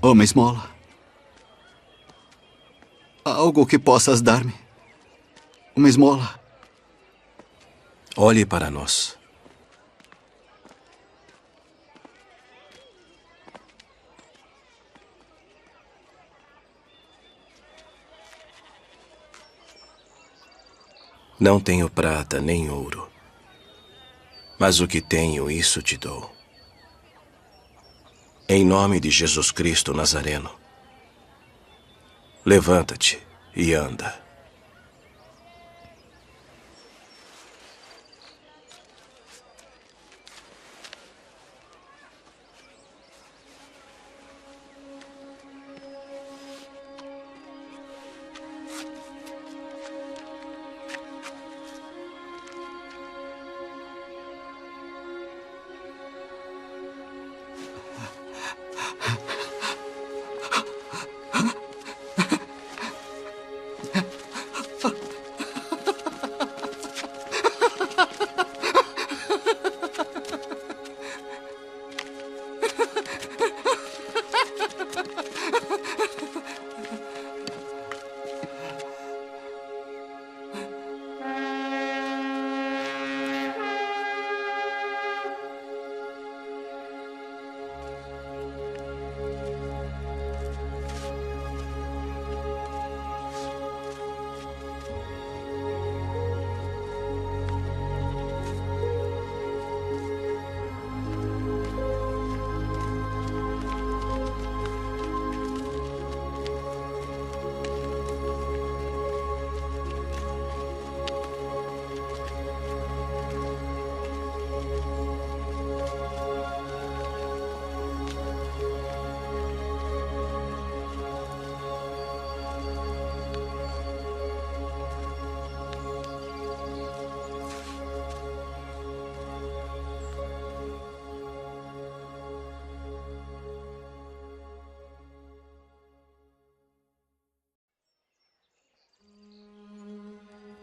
Uma esmola. Algo que possas dar-me. Uma esmola. Olhe para nós. Não tenho prata nem ouro, mas o que tenho, isso te dou. Em nome de Jesus Cristo Nazareno, levanta-te e anda.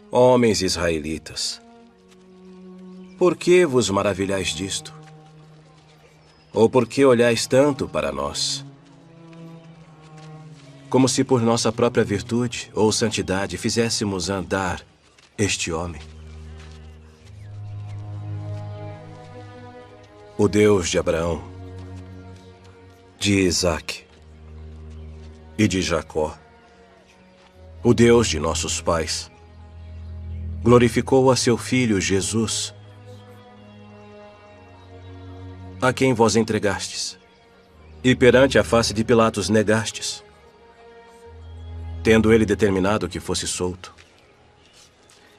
Homens israelitas, por que vos maravilhais disto? Ou por que olhais tanto para nós? Como se por nossa própria virtude ou santidade fizéssemos andar este homem. O Deus de Abraão, de Isaque e de Jacó, o Deus de nossos pais, glorificou a seu Filho Jesus, a quem vós entregastes, e perante a face de Pilatos negastes, tendo ele determinado que fosse solto.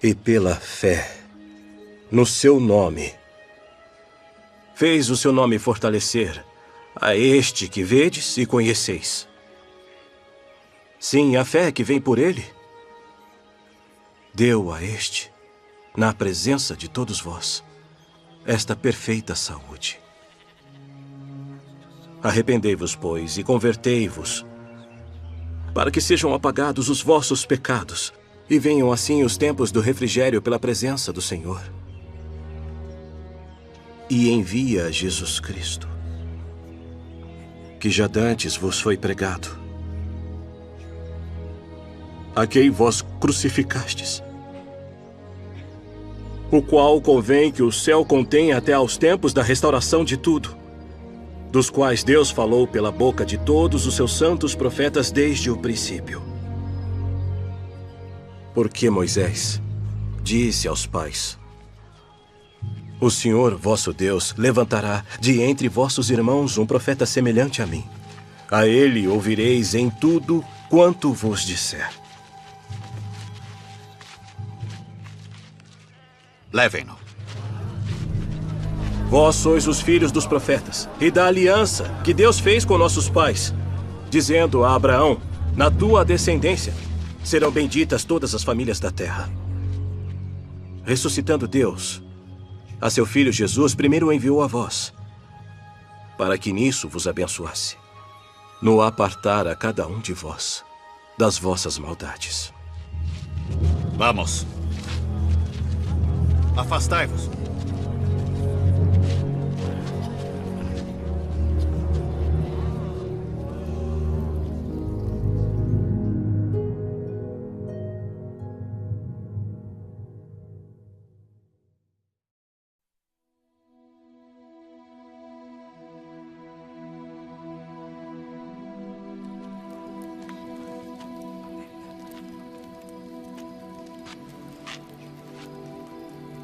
E pela fé no seu nome, fez o seu nome fortalecer a este que vedes e conheceis. Sim, a fé que vem por ele, deu a este, na presença de todos vós, esta perfeita saúde. Arrependei-vos, pois, e convertei-vos, para que sejam apagados os vossos pecados, e venham assim os tempos do refrigério pela presença do Senhor. E envia Jesus Cristo, que já dantes vos foi pregado, a quem vós crucificastes, o qual convém que o céu contenha até aos tempos da restauração de tudo, dos quais Deus falou pela boca de todos os seus santos profetas desde o princípio. Porque Moisés disse aos pais: o Senhor, vosso Deus, levantará de entre vossos irmãos um profeta semelhante a mim. A ele ouvireis em tudo quanto vos disser. Levem-no. Vós sois os filhos dos profetas e da aliança que Deus fez com nossos pais, dizendo a Abraão: na tua descendência serão benditas todas as famílias da terra. Ressuscitando Deus a seu Filho Jesus, primeiro o enviou a vós, para que nisso vos abençoasse, no apartar a cada um de vós das vossas maldades. Vamos. Afastai-vos.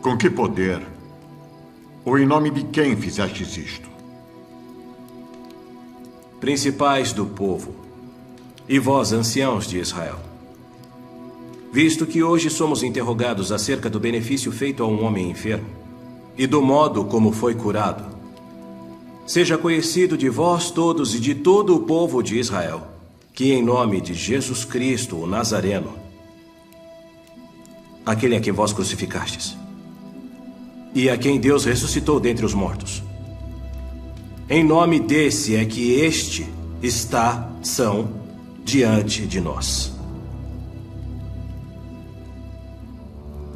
Com que poder? Ou em nome de quem fizestes isto? Principais do povo, e vós, anciãos de Israel, visto que hoje somos interrogados acerca do benefício feito a um homem enfermo e do modo como foi curado, seja conhecido de vós todos e de todo o povo de Israel, que em nome de Jesus Cristo, o Nazareno, aquele a quem vós crucificastes, e a quem Deus ressuscitou dentre os mortos, em nome desse é que este está são diante de nós.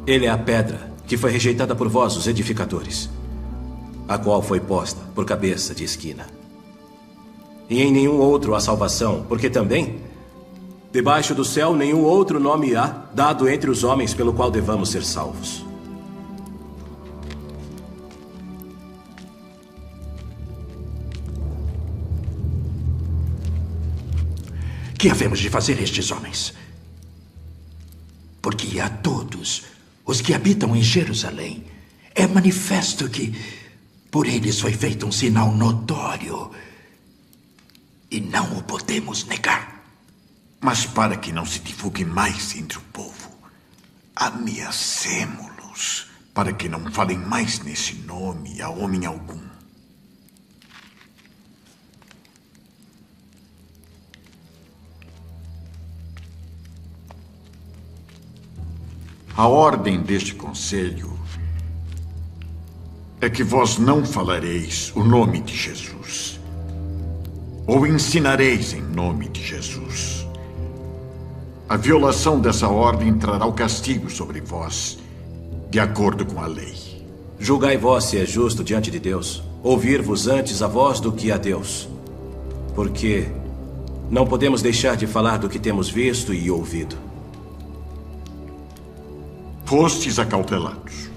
Ele é a pedra que foi rejeitada por vós, os edificadores, a qual foi posta por cabeça de esquina. E em nenhum outro há salvação, porque também, debaixo do céu, nenhum outro nome há dado entre os homens pelo qual devamos ser salvos. Que havemos de fazer estes homens? Porque a todos os que habitam em Jerusalém é manifesto que por eles foi feito um sinal notório e não o podemos negar. Mas para que não se divulgue mais entre o povo, ameacemo-los para que não falem mais nesse nome a homem algum. A ordem deste conselho é que vós não falareis o nome de Jesus, ou ensinareis em nome de Jesus. A violação dessa ordem trará o castigo sobre vós, de acordo com a lei. Julgai vós se é justo diante de Deus, ouvir-vos antes a vós do que a Deus. Porque não podemos deixar de falar do que temos visto e ouvido. Fostes acautelados.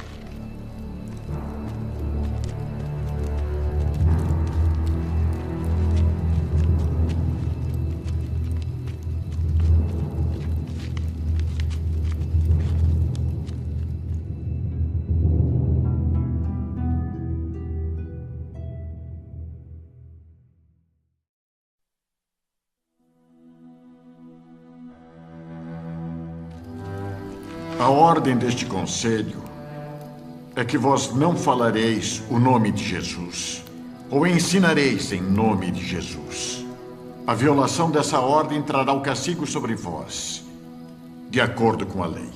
A ordem deste conselho é que vós não falareis o nome de Jesus, ou ensinareis em nome de Jesus. A violação dessa ordem trará o castigo sobre vós, de acordo com a lei.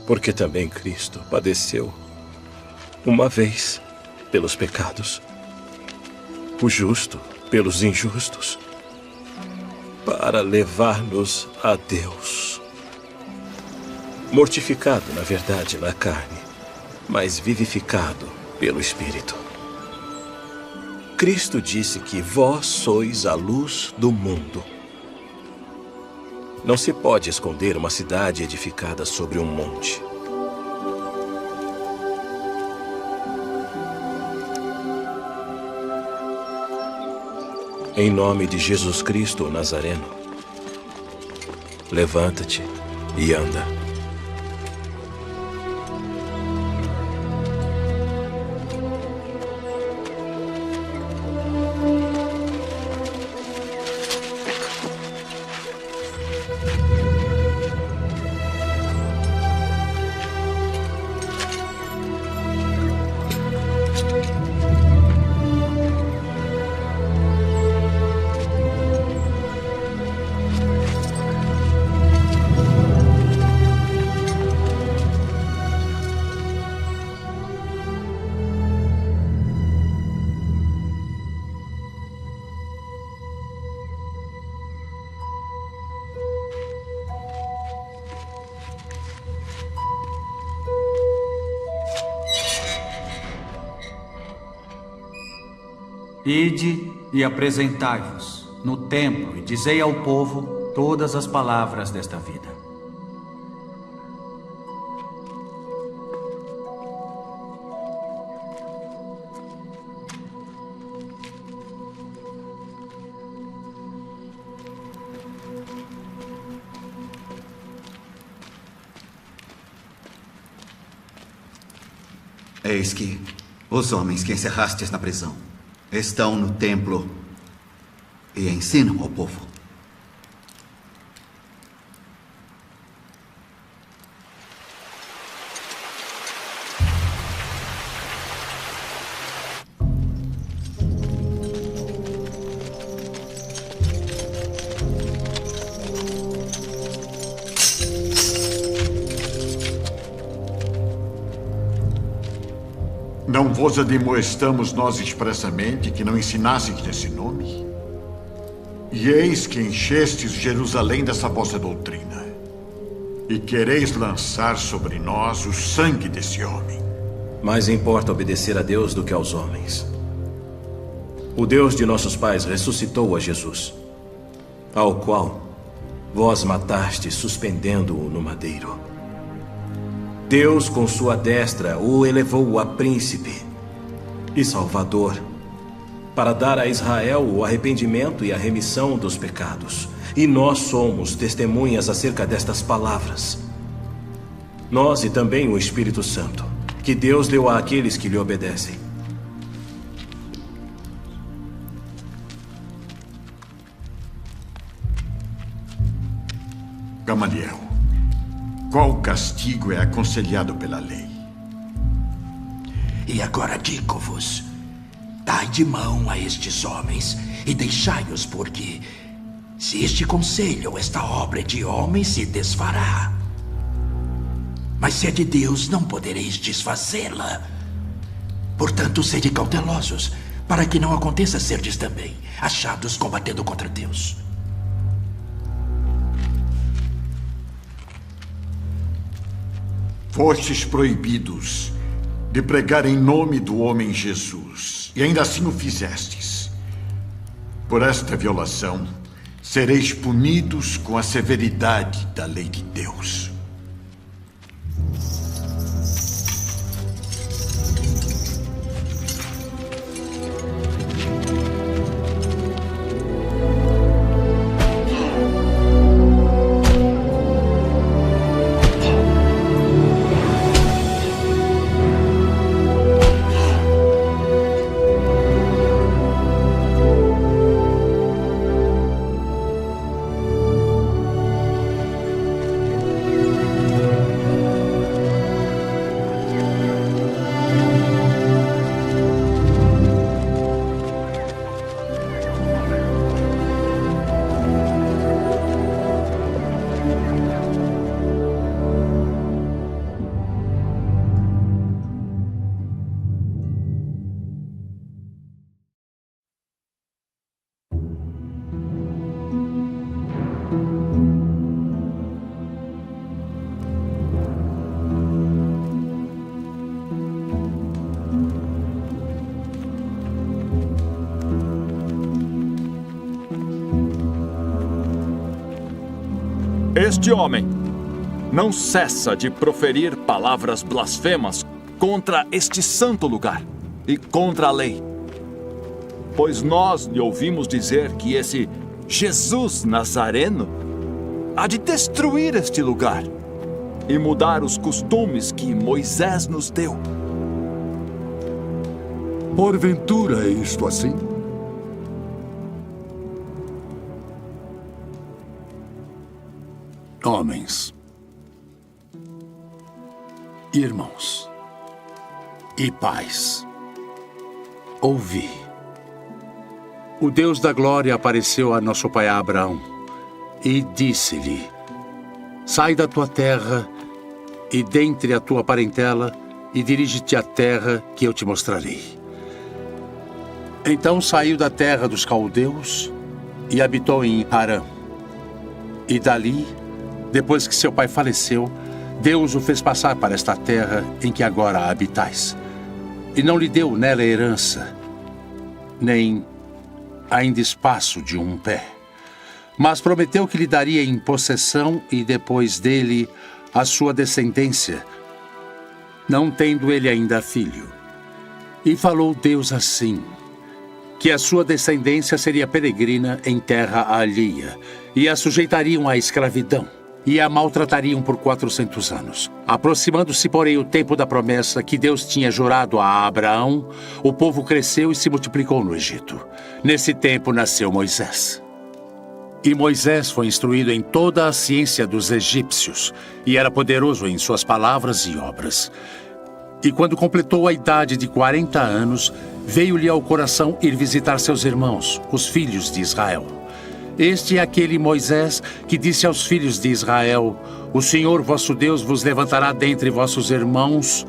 Porque também Cristo padeceu uma vez pelos pecados, o justo pelos injustos, para levar-nos a Deus. Mortificado, na verdade, na carne, mas vivificado pelo Espírito. Cristo disse que vós sois a luz do mundo. Não se pode esconder uma cidade edificada sobre um monte. Em nome de Jesus Cristo, o Nazareno, levanta-te e anda. Ide e apresentai-vos no templo e dizei ao povo todas as palavras desta vida. Eis que os homens que encerrastes na prisão estão no templo e ensinam ao povo. Não vos admoestamos nós expressamente que não ensinasseis desse nome? E eis que enchestes Jerusalém dessa vossa doutrina, e quereis lançar sobre nós o sangue desse homem. Mais importa obedecer a Deus do que aos homens. O Deus de nossos pais ressuscitou a Jesus, ao qual vós matastes suspendendo-o no madeiro. Deus, com sua destra, o elevou a príncipe e salvador, para dar a Israel o arrependimento e a remissão dos pecados. E nós somos testemunhas acerca destas palavras. Nós e também o Espírito Santo, que Deus deu àqueles que lhe obedecem. Gamaliel, qual castigo é aconselhado pela lei? E agora digo-vos, dai de mão a estes homens e deixai-os, porque se este conselho ou esta obra é de homens, se desfará. Mas se é de Deus, não podereis desfazê-la. Portanto, sede cautelosos, para que não aconteça serdes também achados combatendo contra Deus. Fostes proibidos de pregar em nome do homem Jesus, e ainda assim o fizestes. Por esta violação, sereis punidos com a severidade da lei de Deus. Este homem não cessa de proferir palavras blasfemas contra este santo lugar e contra a lei. Pois nós lhe ouvimos dizer que esse Jesus Nazareno há de destruir este lugar e mudar os costumes que Moisés nos deu. Porventura é isto assim? Homens, irmãos e pais, ouvi. O Deus da glória apareceu a nosso pai Abraão e disse-lhe: sai da tua terra e dentre a tua parentela e dirige-te à terra que eu te mostrarei. Então saiu da terra dos caldeus e habitou em Harã. E dali, depois que seu pai faleceu, Deus o fez passar para esta terra em que agora habitais. E não lhe deu nela herança, nem ainda espaço de um pé. Mas prometeu que lhe daria em possessão e depois dele a sua descendência, não tendo ele ainda filho. E falou Deus assim, que a sua descendência seria peregrina em terra alheia, e a sujeitariam à escravidão. e a maltratariam por 400 anos. Aproximando-se, porém, o tempo da promessa que Deus tinha jurado a Abraão, o povo cresceu e se multiplicou no Egito. Nesse tempo nasceu Moisés. E Moisés foi instruído em toda a ciência dos egípcios, e era poderoso em suas palavras e obras. E quando completou a idade de 40 anos, veio-lhe ao coração ir visitar seus irmãos, os filhos de Israel. Este é aquele Moisés que disse aos filhos de Israel: o Senhor vosso Deus vos levantará dentre vossos irmãos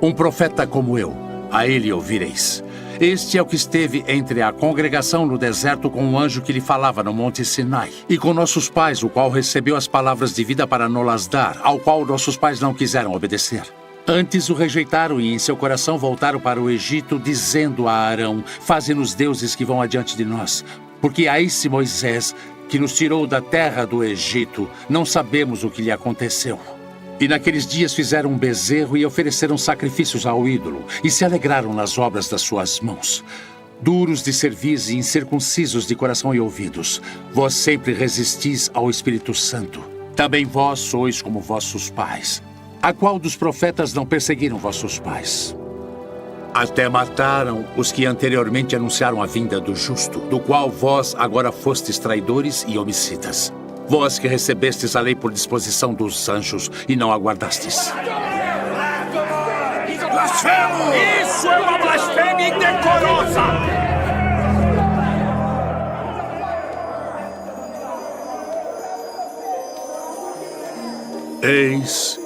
um profeta como eu, a ele ouvireis. Este é o que esteve entre a congregação no deserto com o anjo que lhe falava no monte Sinai, e com nossos pais, o qual recebeu as palavras de vida para nos dar, ao qual nossos pais não quiseram obedecer. Antes o rejeitaram e em seu coração voltaram para o Egito, dizendo a Arão: faze-nos deuses que vão adiante de nós, porque a esse Moisés, que nos tirou da terra do Egito, não sabemos o que lhe aconteceu. E naqueles dias fizeram um bezerro e ofereceram sacrifícios ao ídolo, e se alegraram nas obras das suas mãos. Duros de cerviz e incircuncisos de coração e ouvidos, vós sempre resistis ao Espírito Santo. Também vós sois como vossos pais. A qual dos profetas não perseguiram vossos pais? Até mataram os que anteriormente anunciaram a vinda do justo, do qual vós agora fostes traidores e homicidas. Vós que recebestes a lei por disposição dos anjos e não aguardastes. Blasfemo! Isso é uma blasfêmia indecorosa! Eis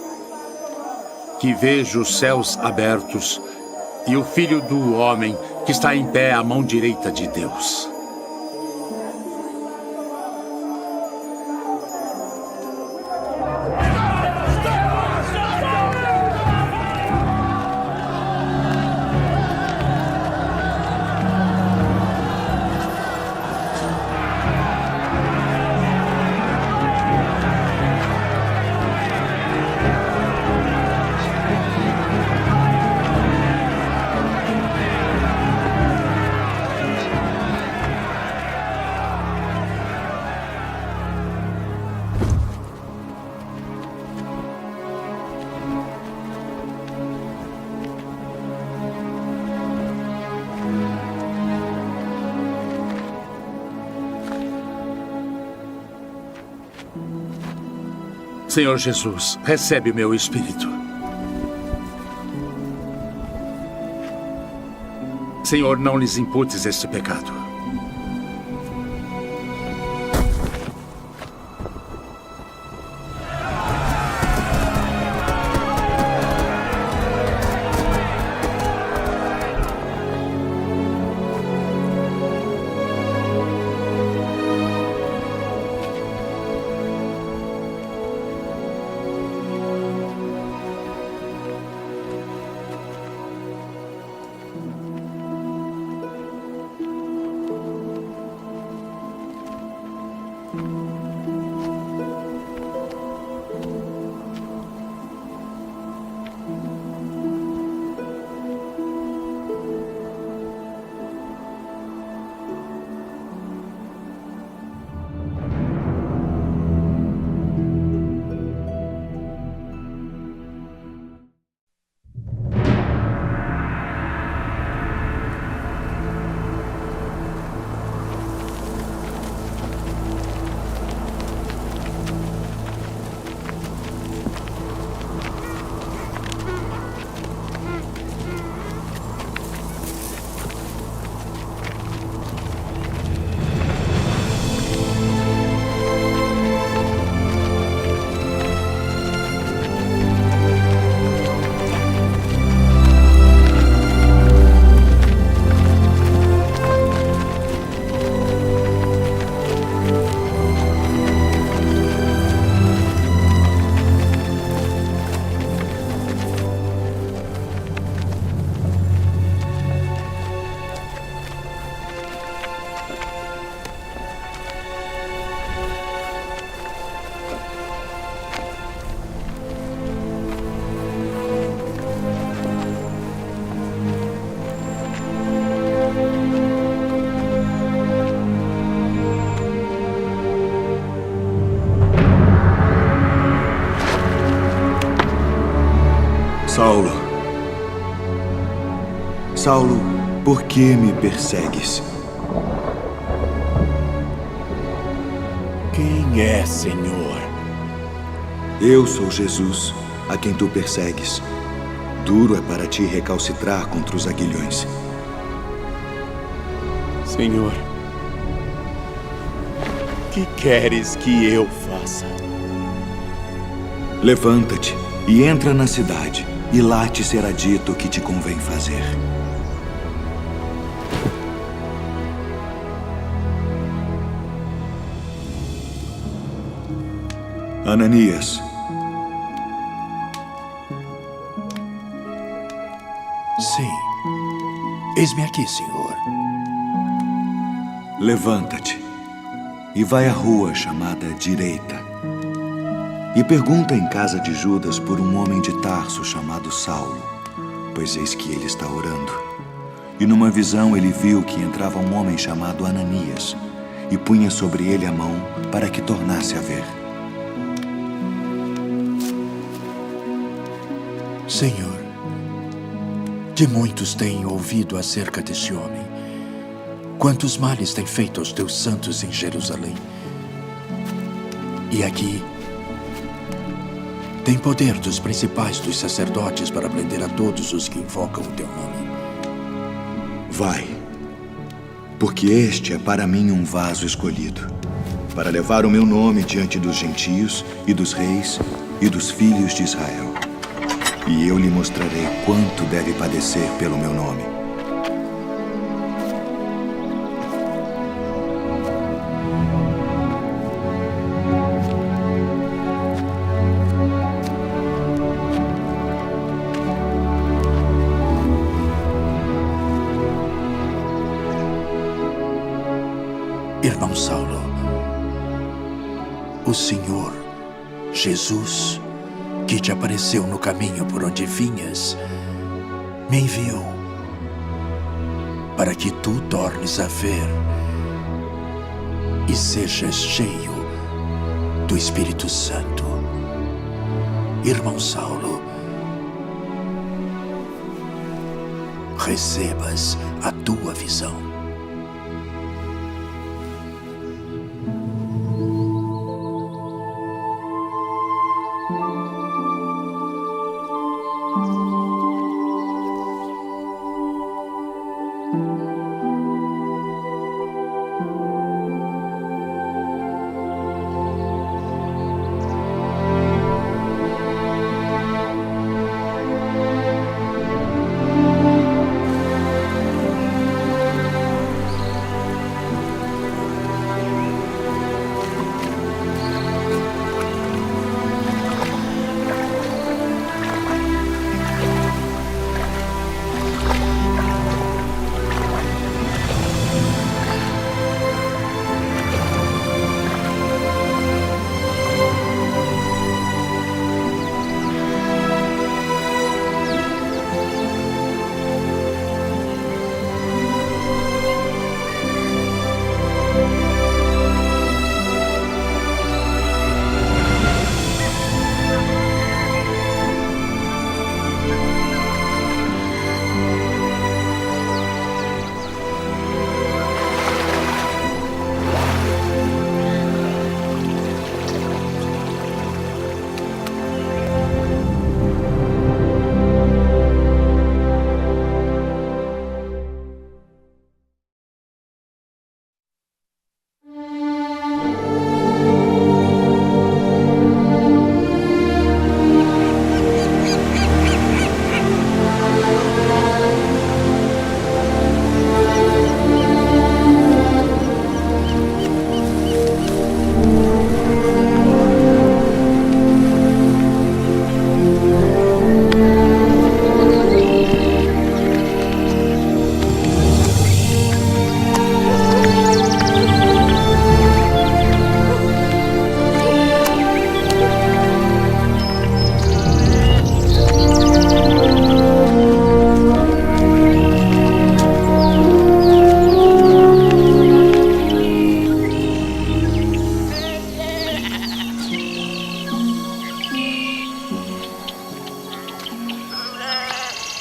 que vejo os céus abertos e o Filho do Homem que está em pé à mão direita de Deus. Senhor Jesus, recebe o meu espírito. Senhor, não lhes imputes este pecado. Saulo, Saulo, por que me persegues? Quem é, Senhor? Eu sou Jesus, a quem tu persegues. Duro é para ti recalcitrar contra os aguilhões. Senhor, que queres que eu faça? Levanta-te e entra na cidade, e lá te será dito o que te convém fazer. Ananias. Sim. Eis-me aqui, Senhor. Levanta-te e vai à rua chamada Direita. E pergunta em casa de Judas por um homem de Tarso chamado Saulo, pois eis que ele está orando. E numa visão ele viu que entrava um homem chamado Ananias e punha sobre ele a mão para que tornasse a ver. Senhor, de muitos tenho ouvido acerca deste homem. Quantos males tem feito aos teus santos em Jerusalém. E aqui tem poder dos principais dos sacerdotes para prender a todos os que invocam o teu nome. Vai, porque este é para mim um vaso escolhido, para levar o meu nome diante dos gentios e dos reis e dos filhos de Israel. E eu lhe mostrarei quanto deve padecer pelo meu nome. Irmão Saulo, o Senhor Jesus, que te apareceu no caminho por onde vinhas, me enviou para que tu tornes a ver e sejas cheio do Espírito Santo. Irmão Saulo, recebas a tua visão.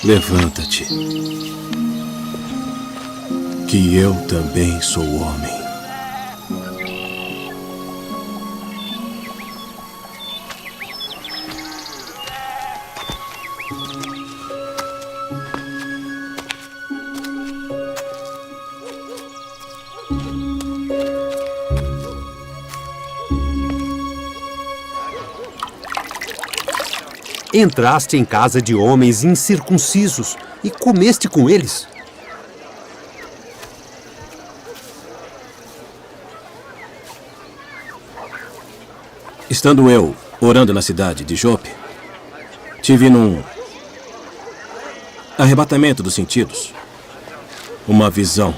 levanta-te, que eu também sou homem. Entraste em casa de homens incircuncisos e comeste com eles. Estando eu orando na cidade de Jope, tive num arrebatamento dos sentidos uma visão.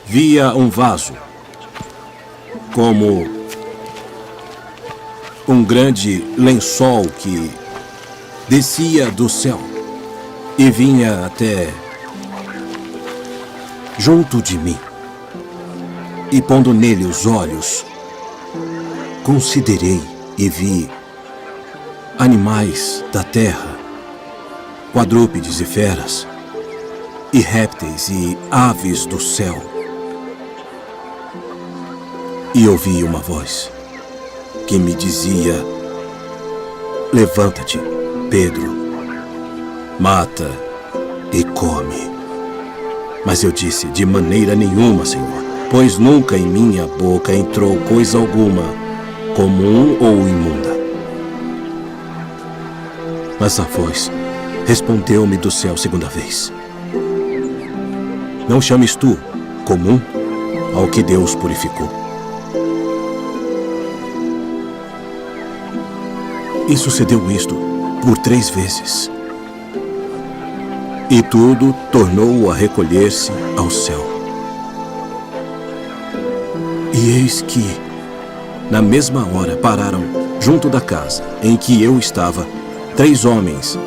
Via um vaso como um grande lençol que descia do céu e vinha até junto de mim. E pondo nele os olhos, considerei e vi animais da terra, quadrúpedes e feras, e répteis e aves do céu. E ouvi uma voz que me dizia: levanta-te, Pedro, mata e come. Mas eu disse: de maneira nenhuma, Senhor, pois nunca em minha boca entrou coisa alguma comum ou imunda. Mas a voz respondeu-me do céu segunda vez: não chames tu comum ao que Deus purificou. E sucedeu isto por 3 vezes. E tudo tornou a recolher-se ao céu. E eis que, na mesma hora, pararam junto da casa em que eu estava 3 homens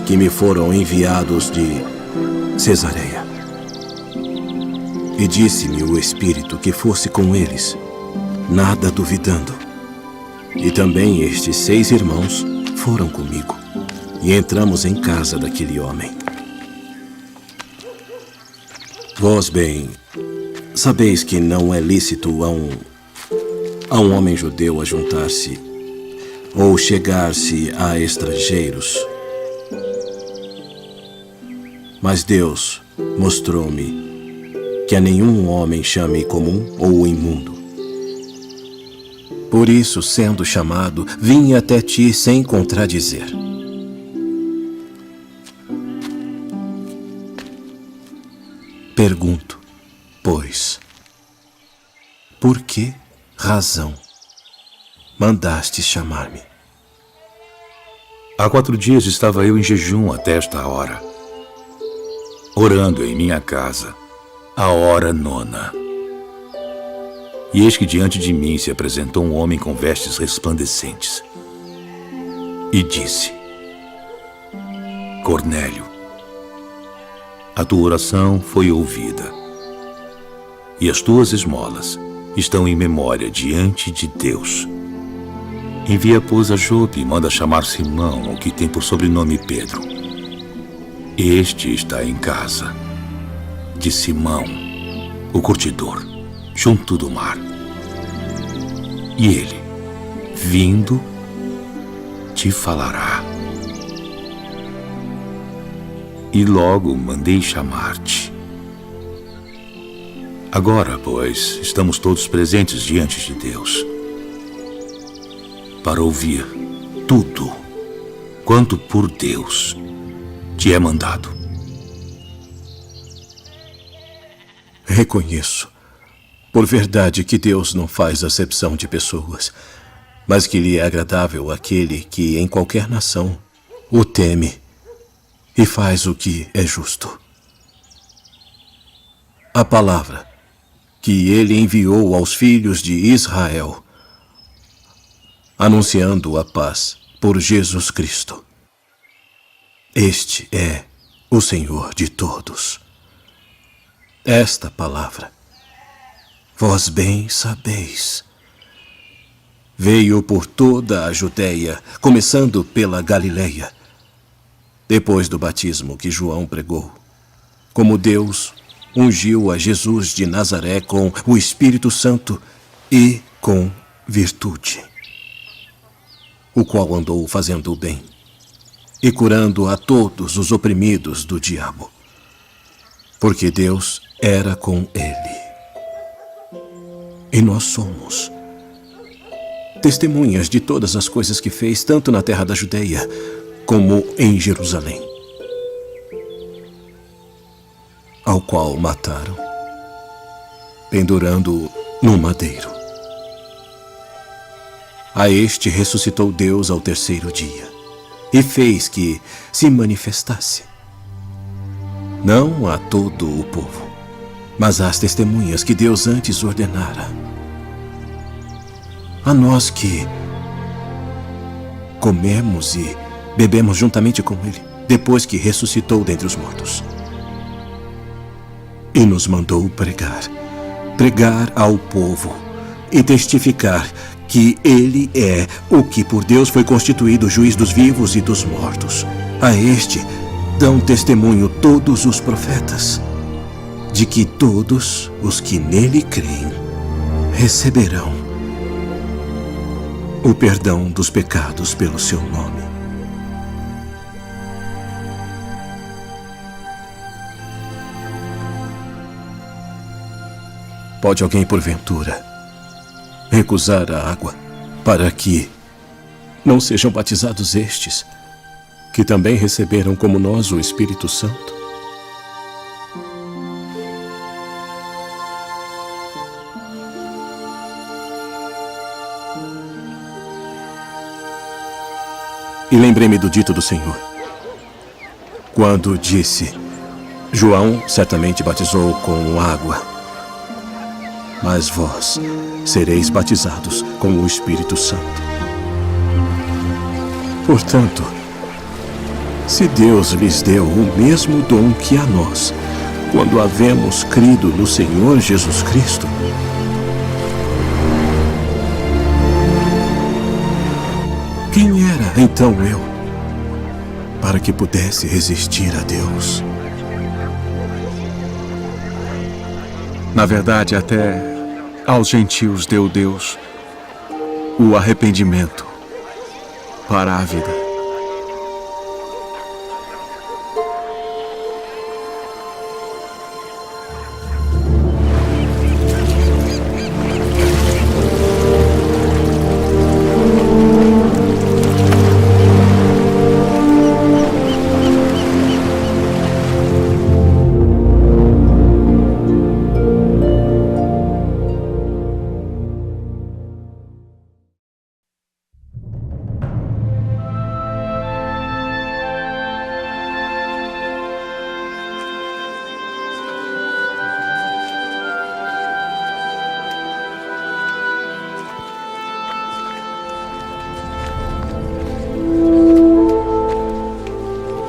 que me foram enviados de Cesareia. E disse-me o Espírito que fosse com eles, nada duvidando. E também estes 6 irmãos foram comigo, e entramos em casa daquele homem. Vós bem sabeis que não é lícito a um homem judeu ajuntar-se ou chegar-se a estrangeiros. Mas Deus mostrou-me que a nenhum homem chame comum ou imundo. Por isso, sendo chamado, vim até ti sem contradizer. Pergunto, pois, por que razão mandaste chamar-me? Há 4 dias estava eu em jejum até esta hora, orando em minha casa, a hora 9. E eis que diante de mim se apresentou um homem com vestes resplandecentes. E disse: Cornélio, a tua oração foi ouvida, e as tuas esmolas estão em memória diante de Deus. Envia, pois, a Jope e manda chamar Simão, o que tem por sobrenome Pedro. Este está em casa de Simão, o curtidor, junto do mar. E ele, vindo, te falará. E logo mandei chamar-te. Agora, pois, estamos todos presentes diante de Deus para ouvir tudo quanto por Deus te é mandado. Reconheço, por verdade, que Deus não faz acepção de pessoas, mas que lhe é agradável aquele que em qualquer nação o teme e faz o que é justo. A palavra que ele enviou aos filhos de Israel, anunciando a paz por Jesus Cristo. Este é o Senhor de todos. Esta palavra, vós bem sabeis, veio por toda a Judéia, começando pela Galileia, depois do batismo que João pregou, como Deus ungiu a Jesus de Nazaré com o Espírito Santo e com virtude, o qual andou fazendo o bem e curando a todos os oprimidos do diabo, porque Deus era com ele. E nós somos testemunhas de todas as coisas que fez, tanto na terra da Judeia como em Jerusalém, ao qual mataram, pendurando-o no madeiro. A este ressuscitou Deus ao terceiro dia e fez que se manifestasse, não a todo o povo, mas às testemunhas que Deus antes ordenara, a nós que comemos e bebemos juntamente com ele, depois que ressuscitou dentre os mortos. E nos mandou pregar ao povo e testificar que ele é o que por Deus foi constituído juiz dos vivos e dos mortos. A este dão testemunho todos os profetas, de que todos os que nele creem receberão o perdão dos pecados pelo seu nome. Pode alguém, porventura, recusar a água para que não sejam batizados estes, que também receberam como nós o Espírito Santo? E lembrei-me do dito do Senhor, quando disse: João certamente batizou com água, mas vós sereis batizados com o Espírito Santo. Portanto, se Deus lhes deu o mesmo dom que a nós, quando havemos crido no Senhor Jesus Cristo, quem era então eu, para que pudesse resistir a Deus? Na verdade, até aos gentios deu Deus o arrependimento para a vida.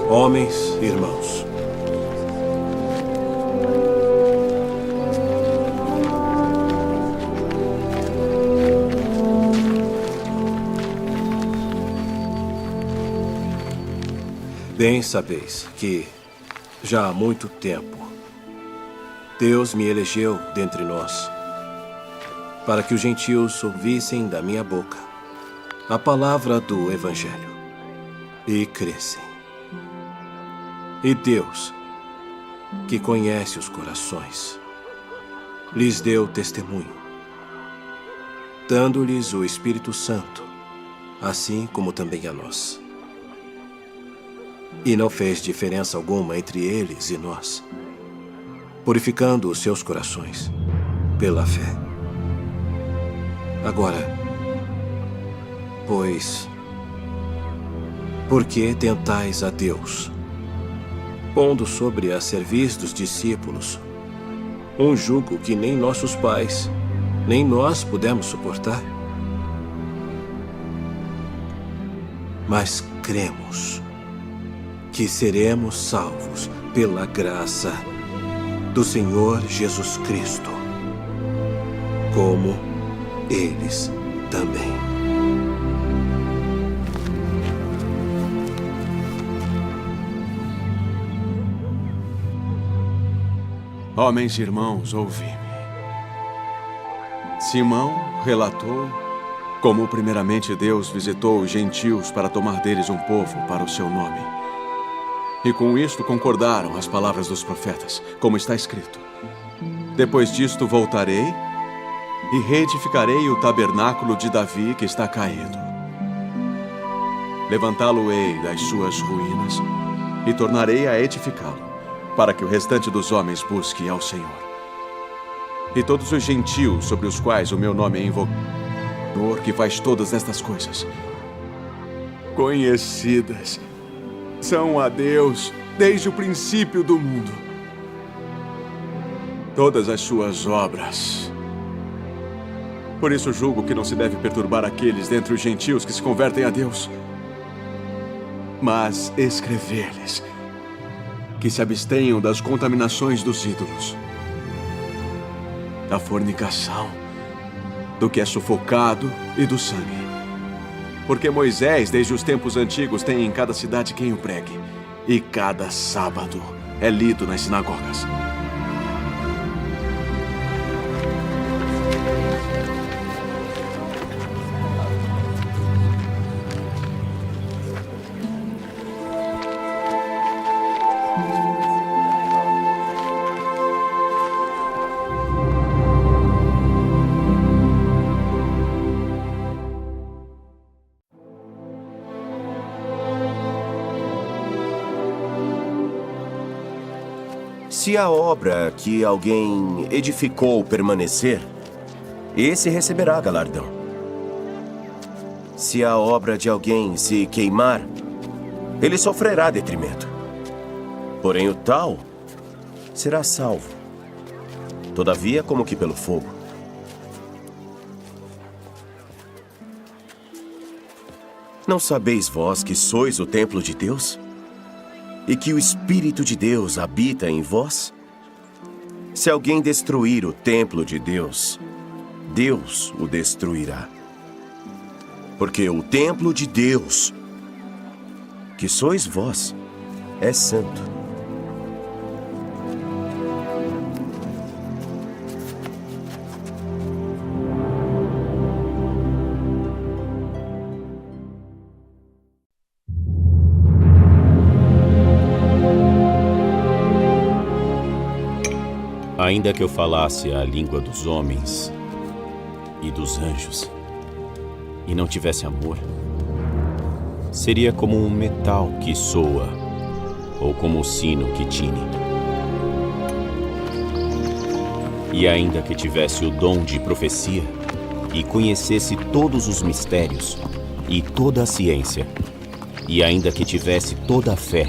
Homens, irmãos, bem sabeis que, já há muito tempo, Deus me elegeu dentre nós, para que os gentios ouvissem da minha boca a palavra do Evangelho e crescem. E Deus, que conhece os corações, lhes deu testemunho, dando-lhes o Espírito Santo, assim como também a nós. E não fez diferença alguma entre eles e nós, purificando os seus corações pela fé. Agora, pois, por que tentais a Deus, pondo sobre a cerviz dos discípulos um jugo que nem nossos pais, nem nós pudemos suportar? Mas cremos que seremos salvos pela graça do Senhor Jesus Cristo, como eles também. Homens e irmãos, ouvi-me. Simão relatou como primeiramente Deus visitou os gentios para tomar deles um povo para o seu nome. E com isto concordaram as palavras dos profetas, como está escrito. Depois disto voltarei e reedificarei o tabernáculo de Davi que está caído. Levantá-lo-ei das suas ruínas e tornarei a edificá-lo, para que o restante dos homens busque ao Senhor. E todos os gentios sobre os quais o meu nome é invocado, Senhor que faz todas estas coisas, conhecidas são a Deus desde o princípio do mundo. Todas as suas obras. Por isso julgo que não se deve perturbar aqueles dentre os gentios que se convertem a Deus, mas escrever-lhes que se abstenham das contaminações dos ídolos, da fornicação, do que é sufocado e do sangue. Porque Moisés, desde os tempos antigos, tem em cada cidade quem o pregue, e cada sábado é lido nas sinagogas. Se a obra que alguém edificou permanecer, esse receberá galardão. Se a obra de alguém se queimar, ele sofrerá detrimento. Porém, o tal será salvo, todavia como que pelo fogo. Não sabeis vós que sois o templo de Deus? E que o Espírito de Deus habita em vós? Se alguém destruir o templo de Deus, Deus o destruirá. Porque o templo de Deus, que sois vós, é santo. Ainda que eu falasse a língua dos homens e dos anjos, e não tivesse amor, seria como um metal que soa, ou como o sino que tine. E ainda que tivesse o dom de profecia, e conhecesse todos os mistérios, e toda a ciência, e ainda que tivesse toda a fé,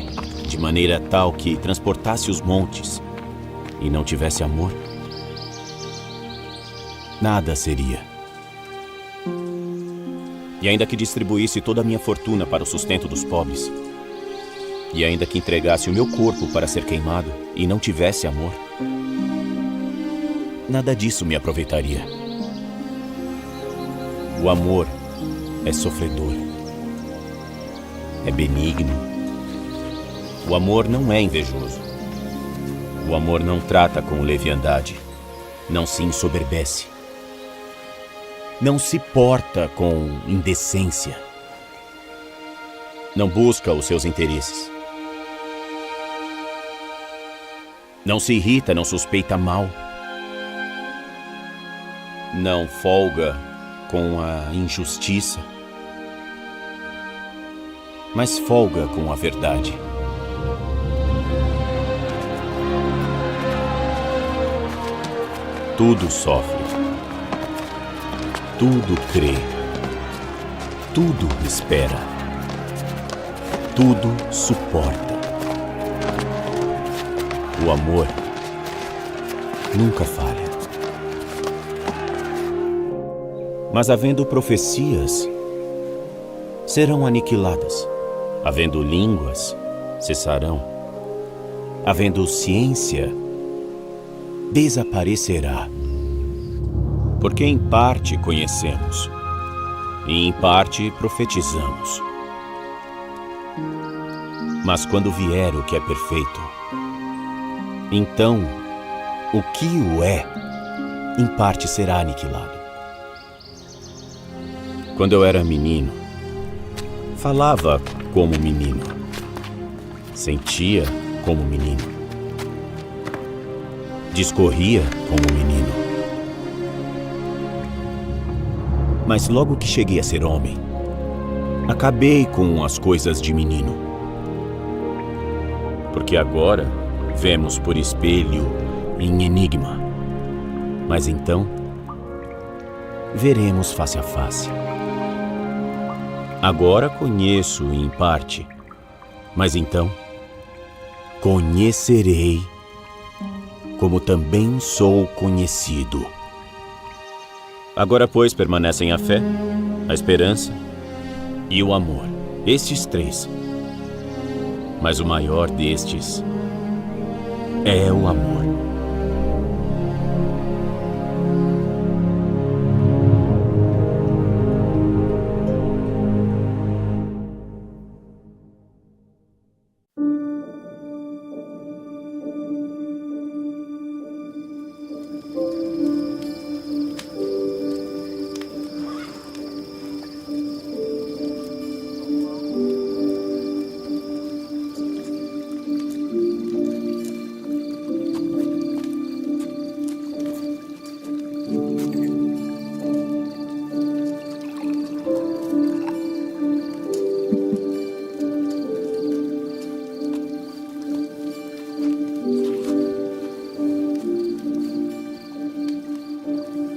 de maneira tal que transportasse os montes, e não tivesse amor, nada seria. E ainda que distribuísse toda a minha fortuna para o sustento dos pobres, e ainda que entregasse o meu corpo para ser queimado e não tivesse amor, nada disso me aproveitaria. O amor é sofredor, é benigno. O amor não é invejoso. O amor não trata com leviandade, não se ensoberbece, não se porta com indecência, não busca os seus interesses, não se irrita, não suspeita mal, não folga com a injustiça, mas folga com a verdade. Tudo sofre, tudo crê, tudo espera, tudo suporta. O amor nunca falha. Mas havendo profecias, serão aniquiladas. Havendo línguas, cessarão. Havendo ciência, desaparecerá. Porque em parte conhecemos, e em parte profetizamos. Mas quando vier o que é perfeito, então o que o é, em parte será aniquilado. Quando eu era menino, falava como menino, sentia como menino, discorria como menino. Mas logo que cheguei a ser homem, acabei com as coisas de menino. Porque agora vemos por espelho em enigma, mas então veremos face a face. Agora conheço em parte, mas então conhecerei como também sou conhecido. Agora, pois, permanecem a fé, a esperança e o amor, estes três. Mas o maior destes é o amor.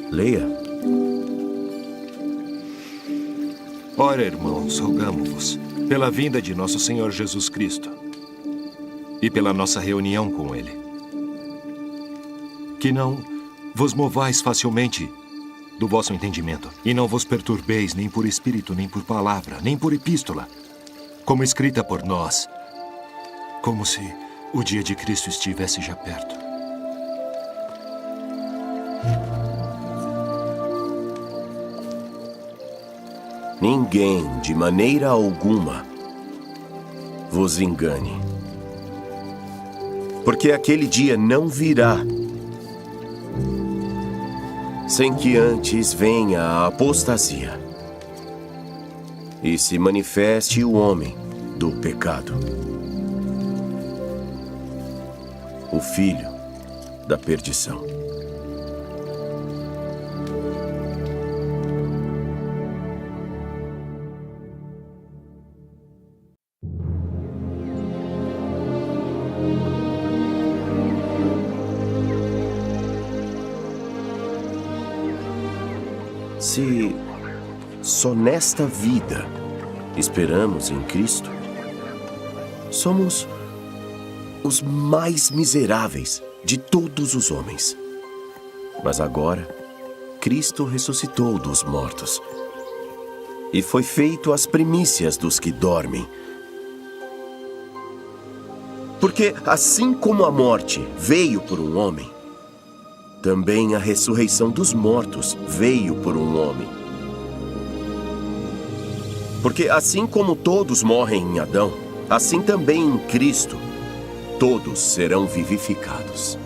Leia. Ora, irmãos, rogamo-vos, pela vinda de nosso Senhor Jesus Cristo e pela nossa reunião com Ele, que não vos movais facilmente do vosso entendimento, e não vos perturbeis nem por espírito, nem por palavra, nem por epístola, como escrita por nós, como se o dia de Cristo estivesse já perto. Ninguém, de maneira alguma, vos engane. Porque aquele dia não virá sem que antes venha a apostasia e se manifeste o homem do pecado, o filho da perdição. Se só nesta vida esperamos em Cristo, somos os mais miseráveis de todos os homens. Mas agora, Cristo ressuscitou dos mortos e foi feito as primícias dos que dormem. Porque assim como a morte veio por um homem, também a ressurreição dos mortos veio por um homem. Porque assim como todos morrem em Adão, assim também em Cristo, todos serão vivificados.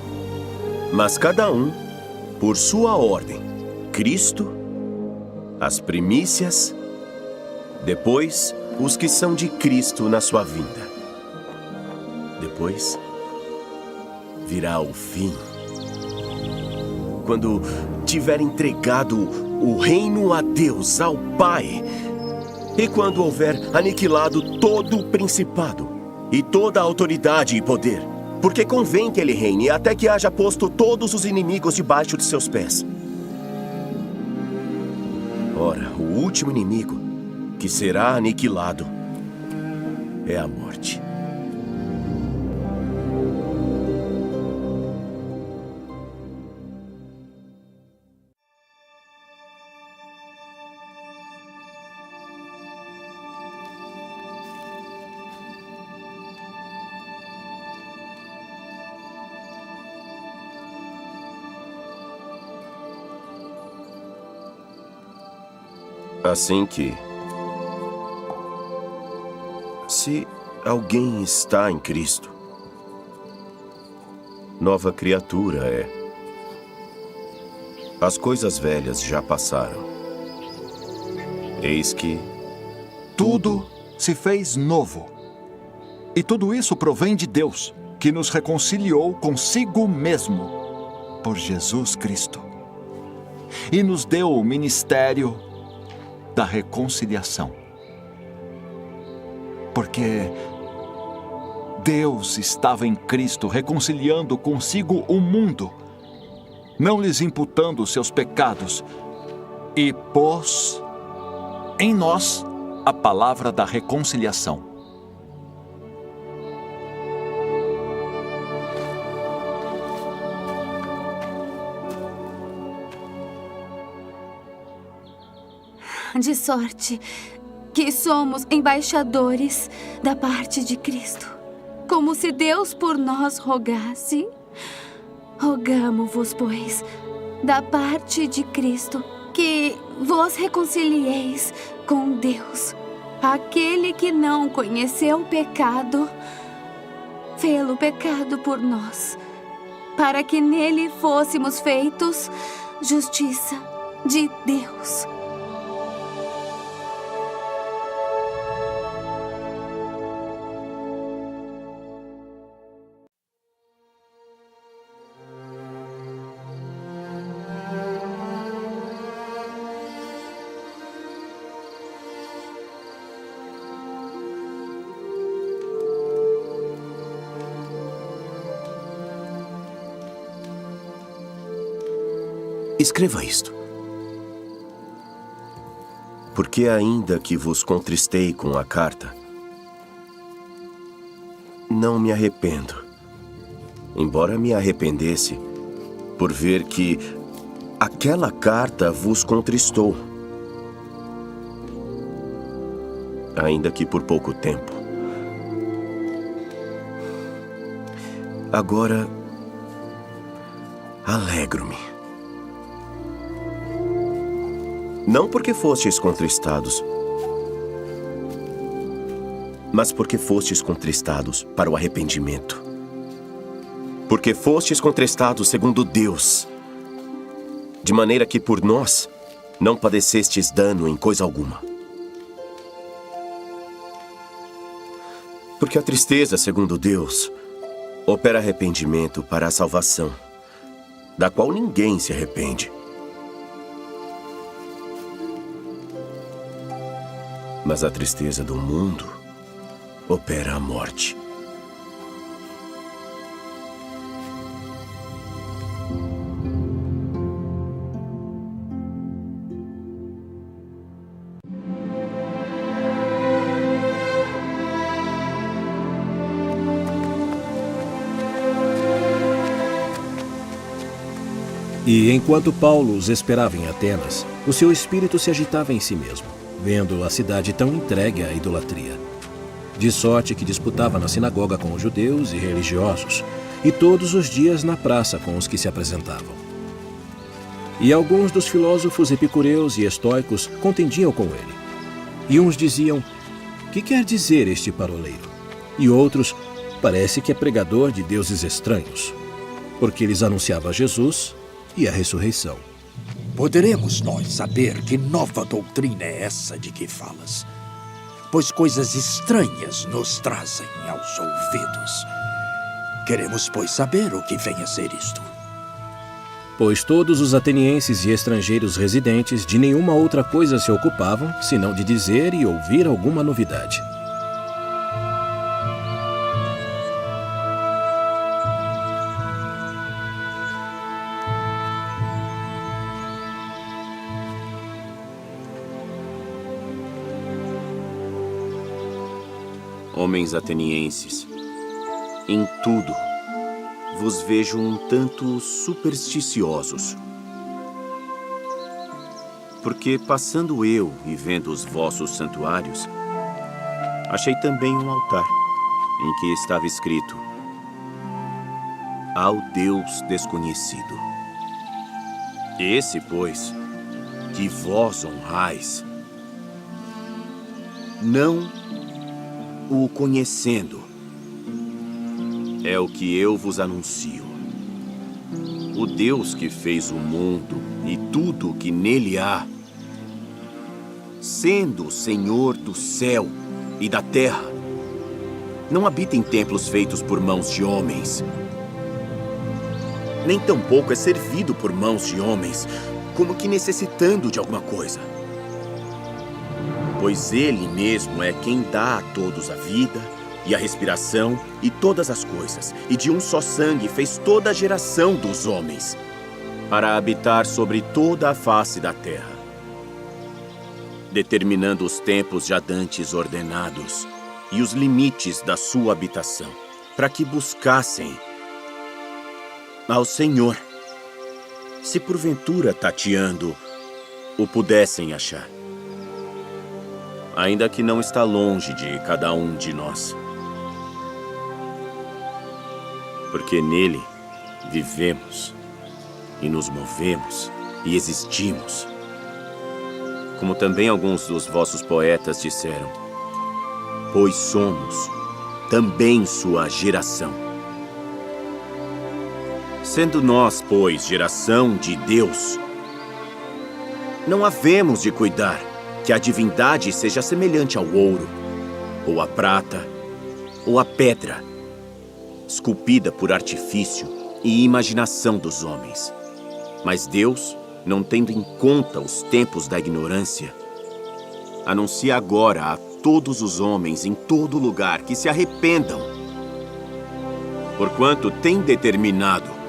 Mas cada um, por sua ordem, Cristo, as primícias, depois os que são de Cristo na sua vinda. Depois virá o fim, quando tiver entregado o reino a Deus, ao Pai, e quando houver aniquilado todo o principado, e toda a autoridade e poder, porque convém que ele reine até que haja posto todos os inimigos debaixo de seus pés. Ora, o último inimigo que será aniquilado é a morte. Assim que, se alguém está em Cristo, nova criatura é. As coisas velhas já passaram. Eis que tudo se fez novo. E tudo isso provém de Deus, que nos reconciliou consigo mesmo, por Jesus Cristo. E nos deu o ministério da reconciliação. Porque Deus estava em Cristo reconciliando consigo o mundo, não lhes imputando seus pecados, e pôs em nós a palavra da reconciliação. De sorte que somos embaixadores da parte de Cristo, como se Deus por nós rogasse. Rogamo-vos, pois, da parte de Cristo, que vos reconcilieis com Deus. Aquele que não conheceu o pecado, fê-lo pecado por nós, para que nele fôssemos feitos justiça de Deus. Escreva isto. Porque ainda que vos contristei com a carta, não me arrependo, embora me arrependesse por ver que aquela carta vos contristou, ainda que por pouco tempo. Agora, alegro-me. Não porque fostes contristados, mas porque fostes contristados para o arrependimento. Porque fostes contristados segundo Deus, de maneira que por nós não padecestes dano em coisa alguma. Porque a tristeza, segundo Deus, opera arrependimento para a salvação, da qual ninguém se arrepende. Mas a tristeza do mundo opera a morte. E enquanto Paulo os esperava em Atenas, o seu espírito se agitava em si mesmo, vendo a cidade tão entregue à idolatria. De sorte que disputava na sinagoga com os judeus e religiosos, e todos os dias na praça com os que se apresentavam. E alguns dos filósofos epicureus e estoicos contendiam com ele. E uns diziam: "Que quer dizer este paroleiro?" E outros: "Parece que é pregador de deuses estranhos", porque lhes anunciava Jesus e a ressurreição. Poderemos nós saber que nova doutrina é essa de que falas? Pois coisas estranhas nos trazem aos ouvidos. Queremos, pois, saber o que vem a ser isto. Pois todos os atenienses e estrangeiros residentes de nenhuma outra coisa se ocupavam, senão de dizer e ouvir alguma novidade. Homens atenienses, em tudo vos vejo um tanto supersticiosos. Porque passando eu e vendo os vossos santuários, achei também um altar, em que estava escrito: "Ao Deus desconhecido". Esse, pois, que vós honrais, não o conhecendo, é o que eu vos anuncio. o Deus que fez o mundo e tudo o que nele há, sendo o Senhor do céu e da terra, não habita em templos feitos por mãos de homens, nem tampouco é servido por mãos de homens, como que necessitando de alguma coisa. Pois Ele mesmo é quem dá a todos a vida e a respiração e todas as coisas, e de um só sangue fez toda a geração dos homens, para habitar sobre toda a face da terra, determinando os tempos já dantes ordenados e os limites da sua habitação, para que buscassem ao Senhor, se porventura tateando o pudessem achar, ainda que não está longe de cada um de nós, porque nele vivemos e nos movemos e existimos, como também alguns dos vossos poetas disseram, pois somos também sua geração. Sendo nós, pois, geração de Deus, não havemos de cuidar que a divindade seja semelhante ao ouro, ou à prata, ou à pedra, esculpida por artifício e imaginação dos homens. Mas Deus, não tendo em conta os tempos da ignorância, anuncia agora a todos os homens em todo lugar que se arrependam, porquanto tem determinado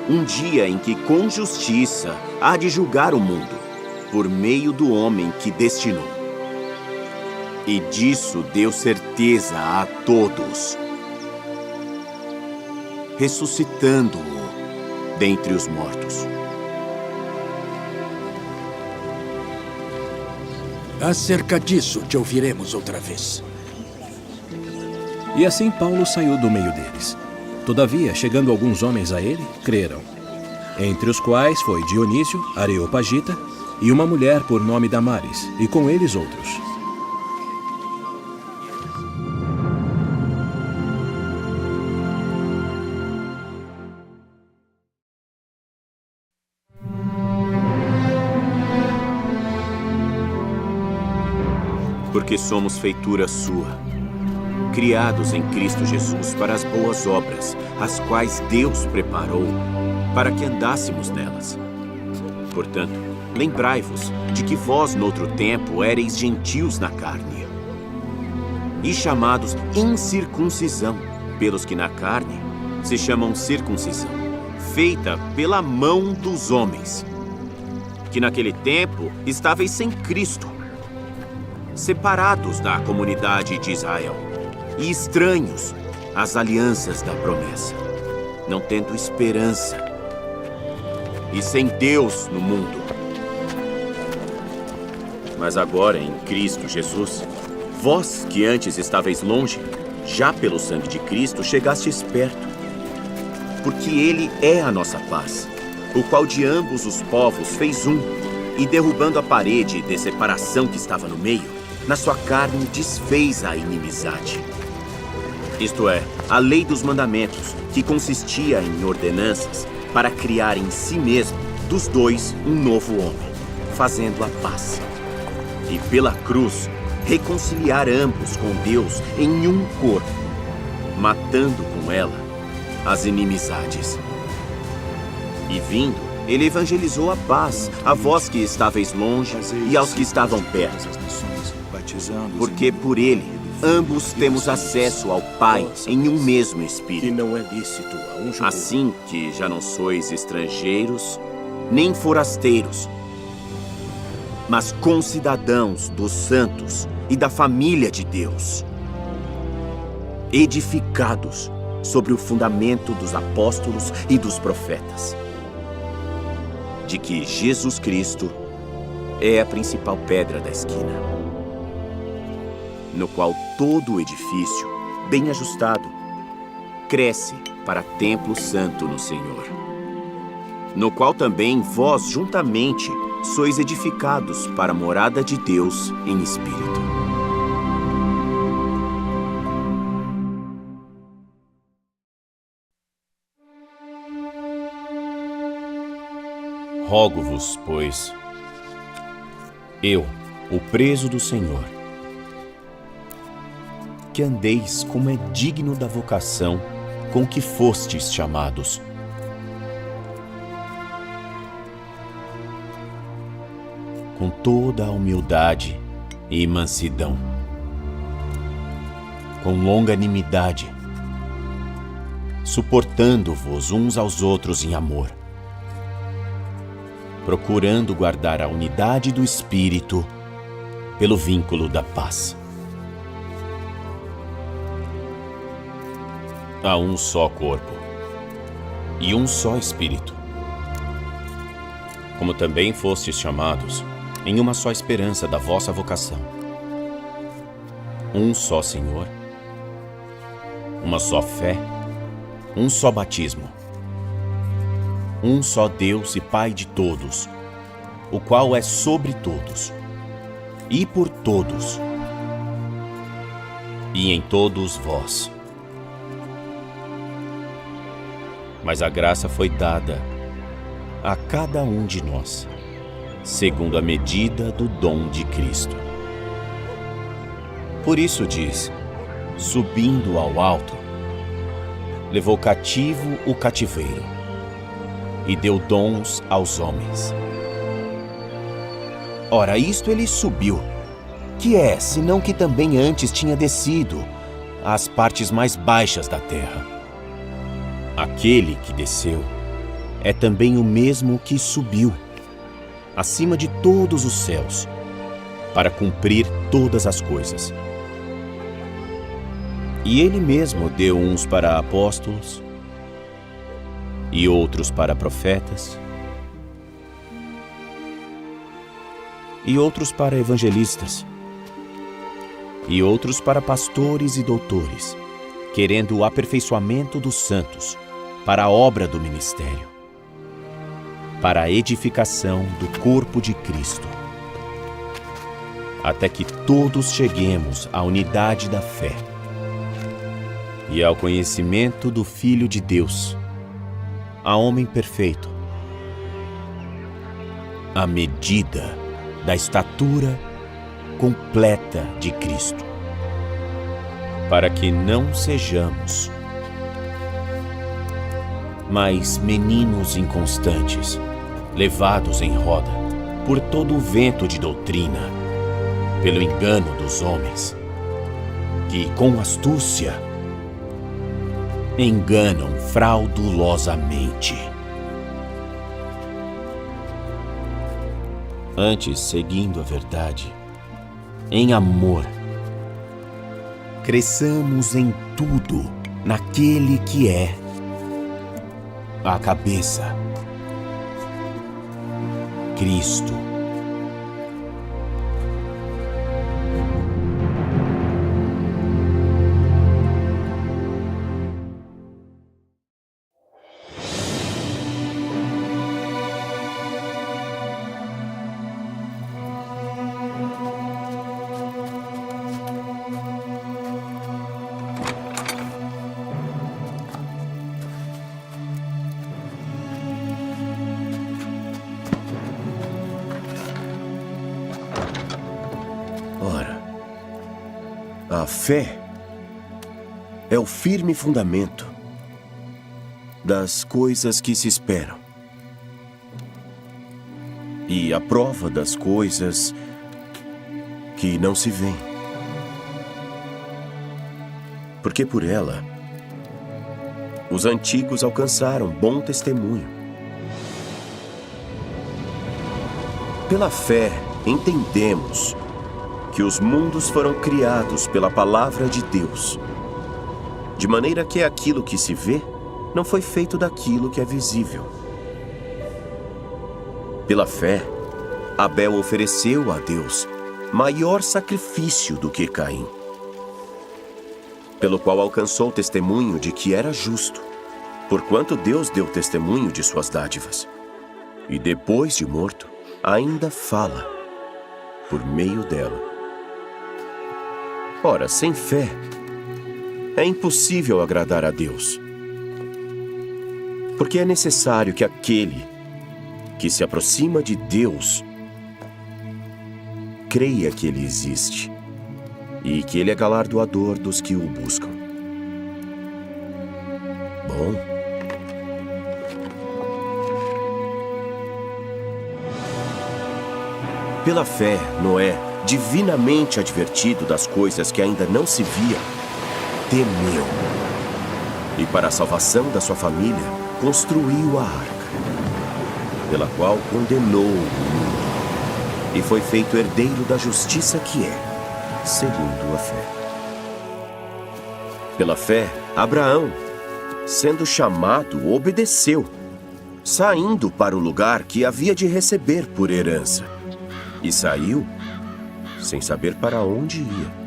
um dia em que com justiça há de julgar o mundo, por meio do homem que destinou. E disso deu certeza a todos, ressuscitando-o dentre os mortos. Acerca disso te ouviremos outra vez. E assim Paulo saiu do meio deles. Todavia, chegando alguns homens a ele, creram, entre os quais foi Dionísio, Areopagita, e uma mulher por nome Damaris, e com eles outros. Porque somos feitura sua, criados em Cristo Jesus para as boas obras, as quais Deus preparou para que andássemos nelas. Portanto, lembrai-vos de que vós, noutro tempo, éreis gentios na carne, e chamados incircuncisão, pelos que na carne se chamam circuncisão, feita pela mão dos homens, que naquele tempo estáveis sem Cristo, separados da comunidade de Israel, e estranhos às alianças da promessa, não tendo esperança, e sem Deus no mundo. Mas agora, em Cristo Jesus, vós que antes estáveis longe, já pelo sangue de Cristo chegastes perto, porque Ele é a nossa paz, o qual de ambos os povos fez um, e derrubando a parede de separação que estava no meio, na sua carne desfez a inimizade. Isto é, a lei dos mandamentos, que consistia em ordenanças, para criar em si mesmo, dos dois, um novo homem, fazendo a paz. E pela cruz, reconciliar ambos com Deus em um corpo, matando com ela as inimizades. E vindo, ele evangelizou a paz a vós que estáveis longe e aos que estavam perto. Porque por ele, ambos temos acesso ao Pai em um mesmo Espírito. E não é lícito a um judeu. Assim que já não sois estrangeiros, nem forasteiros, mas concidadãos dos santos e da família de Deus, edificados sobre o fundamento dos apóstolos e dos profetas, de que Jesus Cristo é a principal pedra da esquina, no qual todo o edifício, bem ajustado, cresce para templo santo no Senhor, no qual também vós juntamente sois edificados para a morada de Deus em espírito. Rogo-vos, pois, eu, o preso do Senhor, que andeis como é digno da vocação com que fostes chamados. Com toda a humildade e mansidão, com longanimidade, suportando-vos uns aos outros em amor, procurando guardar a unidade do Espírito pelo vínculo da paz. Há um só corpo e um só Espírito, como também fostes chamados em uma só esperança da vossa vocação. Um só Senhor, uma só fé, um só batismo, um só Deus e Pai de todos, o qual é sobre todos, e por todos, e em todos vós. Mas a graça foi dada a cada um de nós, segundo a medida do dom de Cristo. Por isso diz, subindo ao alto, levou cativo o cativeiro e deu dons aos homens. Ora, isto ele subiu, que é, senão que também antes tinha descido às partes mais baixas da terra. Aquele que desceu é também o mesmo que subiu acima de todos os céus, para cumprir todas as coisas. E ele mesmo deu uns para apóstolos, e outros para profetas, e outros para evangelistas, e outros para pastores e doutores, querendo o aperfeiçoamento dos santos, para a obra do ministério, para a edificação do corpo de Cristo, até que todos cheguemos à unidade da fé e ao conhecimento do Filho de Deus, a homem perfeito, à medida da estatura completa de Cristo, para que não sejamos mais meninos inconstantes, levados em roda por todo o vento de doutrina, pelo engano dos homens, que com astúcia enganam fraudulosamente. Antes, seguindo a verdade, em amor, cresçamos em tudo naquele que é a cabeça, Cristo. A fé é o firme fundamento das coisas que se esperam e a prova das coisas que não se veem. Porque por ela, os antigos alcançaram bom testemunho. Pela fé, entendemos que os mundos foram criados pela palavra de Deus, de maneira que aquilo que se vê não foi feito daquilo que é visível. Pela fé, Abel ofereceu a Deus maior sacrifício do que Caim, pelo qual alcançou testemunho de que era justo, porquanto Deus deu testemunho de suas dádivas, e depois de morto, ainda fala por meio dela. Ora, sem fé, é impossível agradar a Deus, porque é necessário que aquele que se aproxima de Deus, creia que Ele existe e que Ele é galardoador dos que o buscam. Bom. Pela fé, Noé, divinamente advertido das coisas que ainda não se via, temeu. E para a salvação da sua família, construiu a arca, pela qual condenou o mundo, e foi feito herdeiro da justiça que é, segundo a fé. Pela fé, Abraão, sendo chamado, obedeceu, saindo para o lugar que havia de receber por herança. E saiu sem saber para onde ia.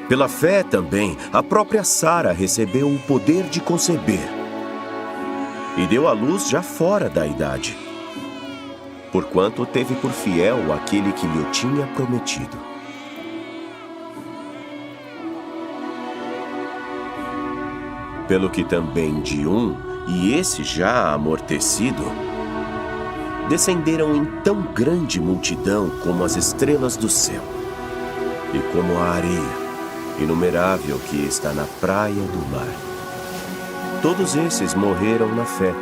Pela fé também, a própria Sara recebeu o poder de conceber e deu à luz já fora da idade, porquanto teve por fiel aquele que lhe o tinha prometido. Pelo que também de um, e esse já amortecido, descenderam em tão grande multidão como as estrelas do céu, e como a areia inumerável que está na praia do mar. Todos esses morreram na fé,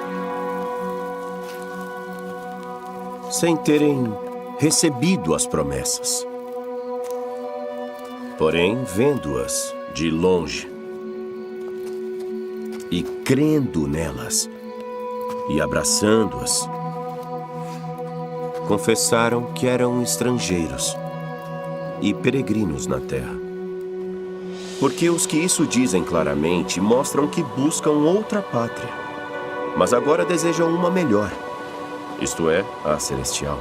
sem terem recebido as promessas. Porém, vendo-as de longe e crendo nelas e abraçando-as, confessaram que eram estrangeiros e peregrinos na terra. Porque os que isso dizem claramente mostram que buscam outra pátria, mas agora desejam uma melhor, isto é, a celestial.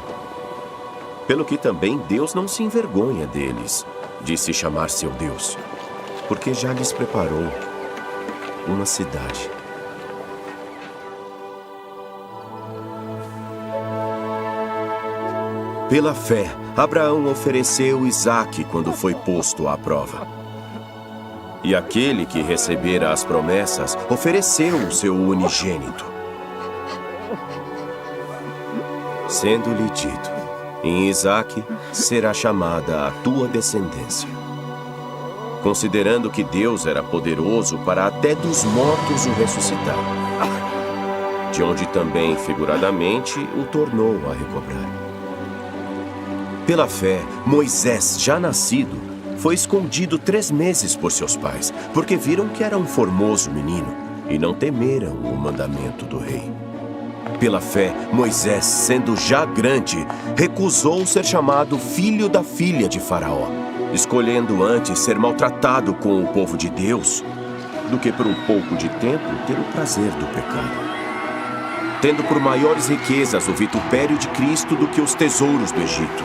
Pelo que também Deus não se envergonha deles, de se chamar seu Deus, porque já lhes preparou uma cidade. Pela fé, Abraão ofereceu Isaque quando foi posto à prova. E aquele que recebera as promessas ofereceu o seu unigênito, sendo-lhe dito: em Isaque será chamada a tua descendência. Considerando que Deus era poderoso para até dos mortos o ressuscitar, de onde também figuradamente o tornou a recobrar. Pela fé, Moisés, já nascido, foi escondido 3 meses por seus pais, porque viram que era um formoso menino e não temeram o mandamento do rei. Pela fé, Moisés, sendo já grande, recusou ser chamado filho da filha de Faraó, escolhendo antes ser maltratado com o povo de Deus, do que por um pouco de tempo ter o prazer do pecado. Tendo por maiores riquezas o vitupério de Cristo do que os tesouros do Egito,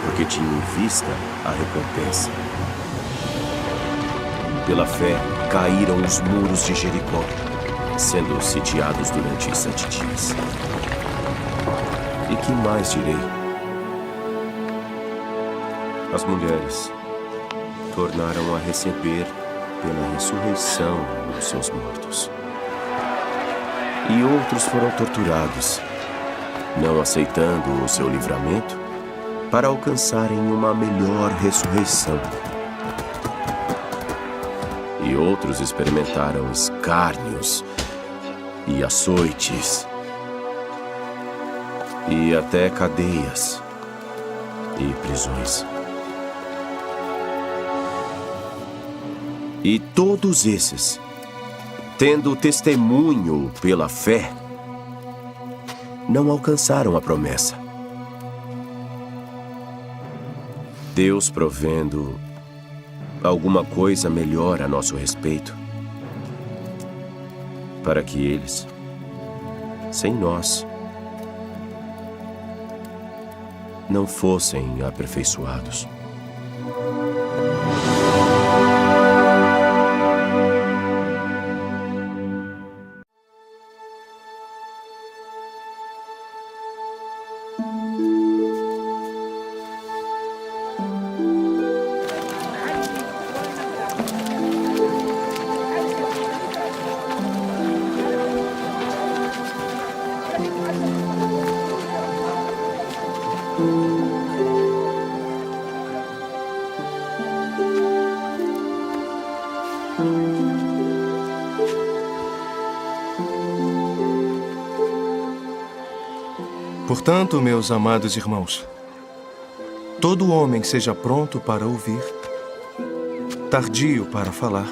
porque tinha em vista a recompensa. Pela fé, caíram os muros de Jericó, sendo sitiados durante 7 dias. E que mais direi? As mulheres tornaram a receber pela ressurreição os seus mortos. E outros foram torturados, não aceitando o seu livramento, para alcançarem uma melhor ressurreição. E outros experimentaram escárnios e açoites, e até cadeias e prisões. E todos esses, tendo testemunho pela fé, não alcançaram a promessa. Deus provendo alguma coisa melhor a nosso respeito, para que eles, sem nós, não fossem aperfeiçoados. Portanto, meus amados irmãos, todo homem seja pronto para ouvir, tardio para falar,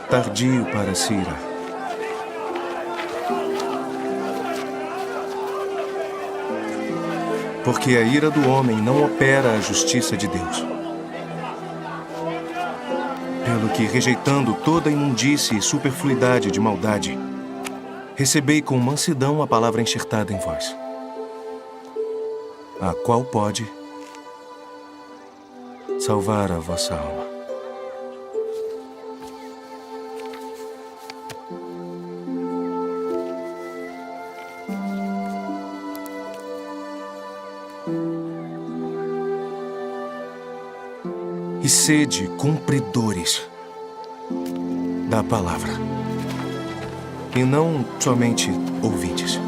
tardio para se irar. Porque a ira do homem não opera a justiça de Deus. Pelo que, rejeitando toda imundície e superfluidade de maldade, recebei com mansidão a palavra enxertada em vós, a qual pode salvar a vossa alma. E sede cumpridores da palavra, e não somente ouvintes.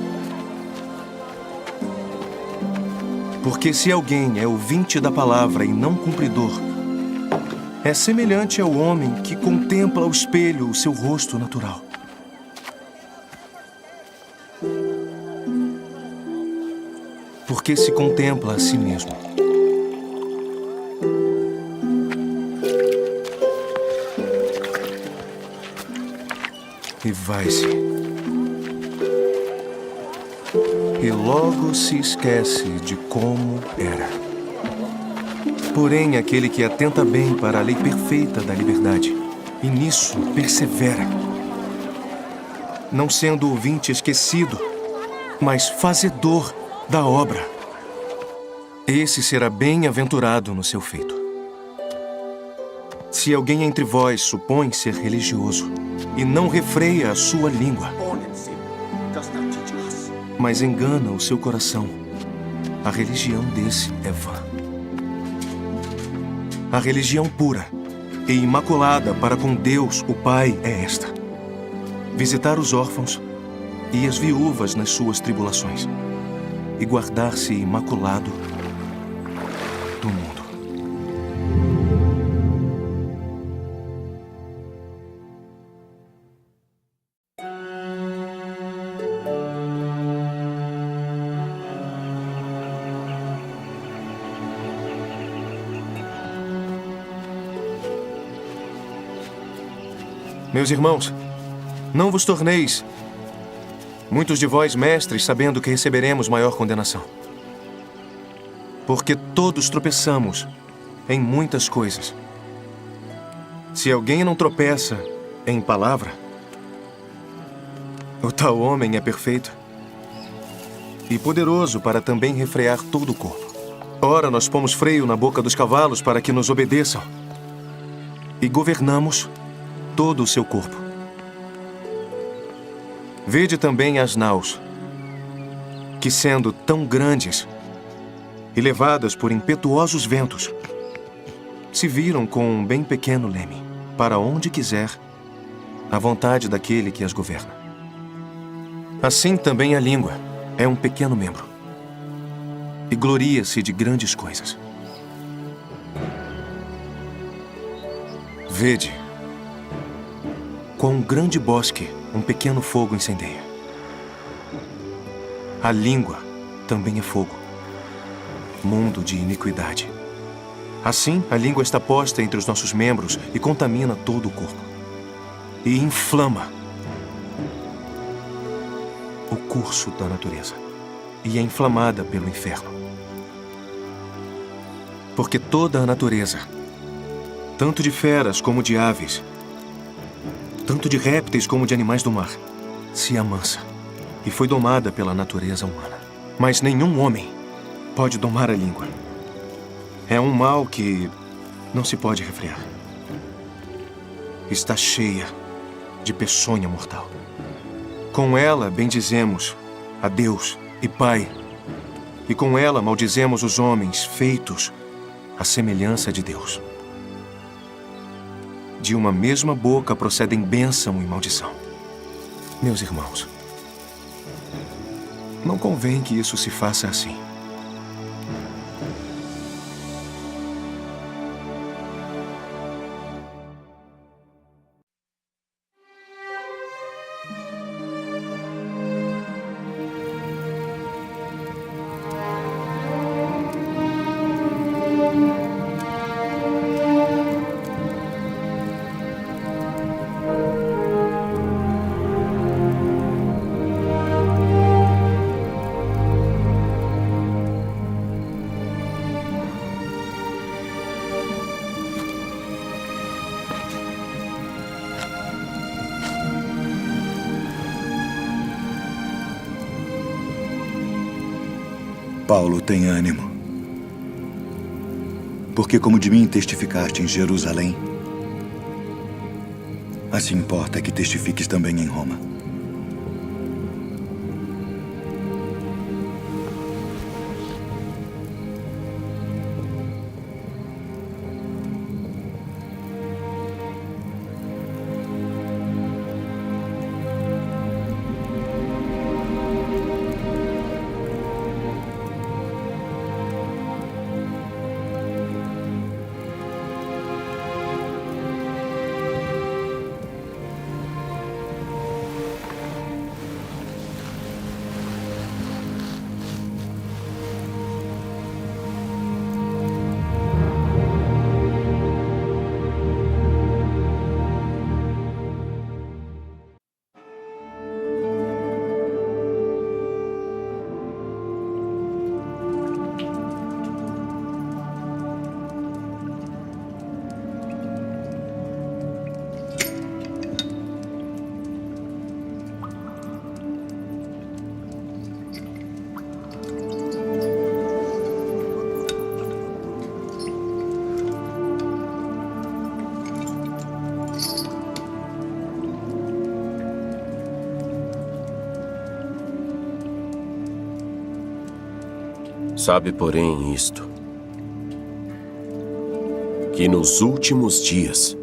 Porque se alguém é ouvinte da palavra e não cumpridor, é semelhante ao homem que contempla ao espelho o seu rosto natural. Porque se contempla a si mesmo. E vai-se. E logo se esquece de como era. Porém, aquele que atenta bem para a lei perfeita da liberdade, e nisso persevera, não sendo ouvinte esquecido, mas fazedor da obra, esse será bem-aventurado no seu feito. Se alguém entre vós supõe ser religioso e não refreia a sua língua, mas engana o seu coração, a religião desse é vã. A religião pura e imaculada para com Deus, o Pai, é esta: visitar os órfãos e as viúvas nas suas tribulações, e guardar-se imaculado do mundo. Meus irmãos, não vos torneis, muitos de vós, mestres, sabendo que receberemos maior condenação. Porque todos tropeçamos em muitas coisas. Se alguém não tropeça em palavra, o tal homem é perfeito e poderoso para também refrear todo o corpo. Ora, nós pomos freio na boca dos cavalos para que nos obedeçam e governamos todo o seu corpo. Vede também as naus, que sendo tão grandes e levadas por impetuosos ventos, se viram com um bem pequeno leme, para onde quiser, à vontade daquele que as governa. Assim também a língua é um pequeno membro, e gloria-se de grandes coisas. Vede quão grande bosque um pequeno fogo incendeia. A língua também é fogo, mundo de iniquidade. Assim, a língua está posta entre os nossos membros e contamina todo o corpo. E inflama o curso da natureza. E é inflamada pelo inferno. Porque toda a natureza, tanto de feras como de aves, tanto de répteis como de animais do mar, se amansa e foi domada pela natureza humana. Mas nenhum homem pode domar a língua. É um mal que não se pode refrear. Está cheia de peçonha mortal. Com ela bendizemos a Deus e Pai, e com ela maldizemos os homens feitos à semelhança de Deus. De uma mesma boca procedem bênção e maldição. Meus irmãos, não convém que isso se faça assim. Paulo, tem ânimo. Porque como de mim testificaste em Jerusalém, assim importa que testifiques também em Roma. Sabe, porém, isto, que nos últimos dias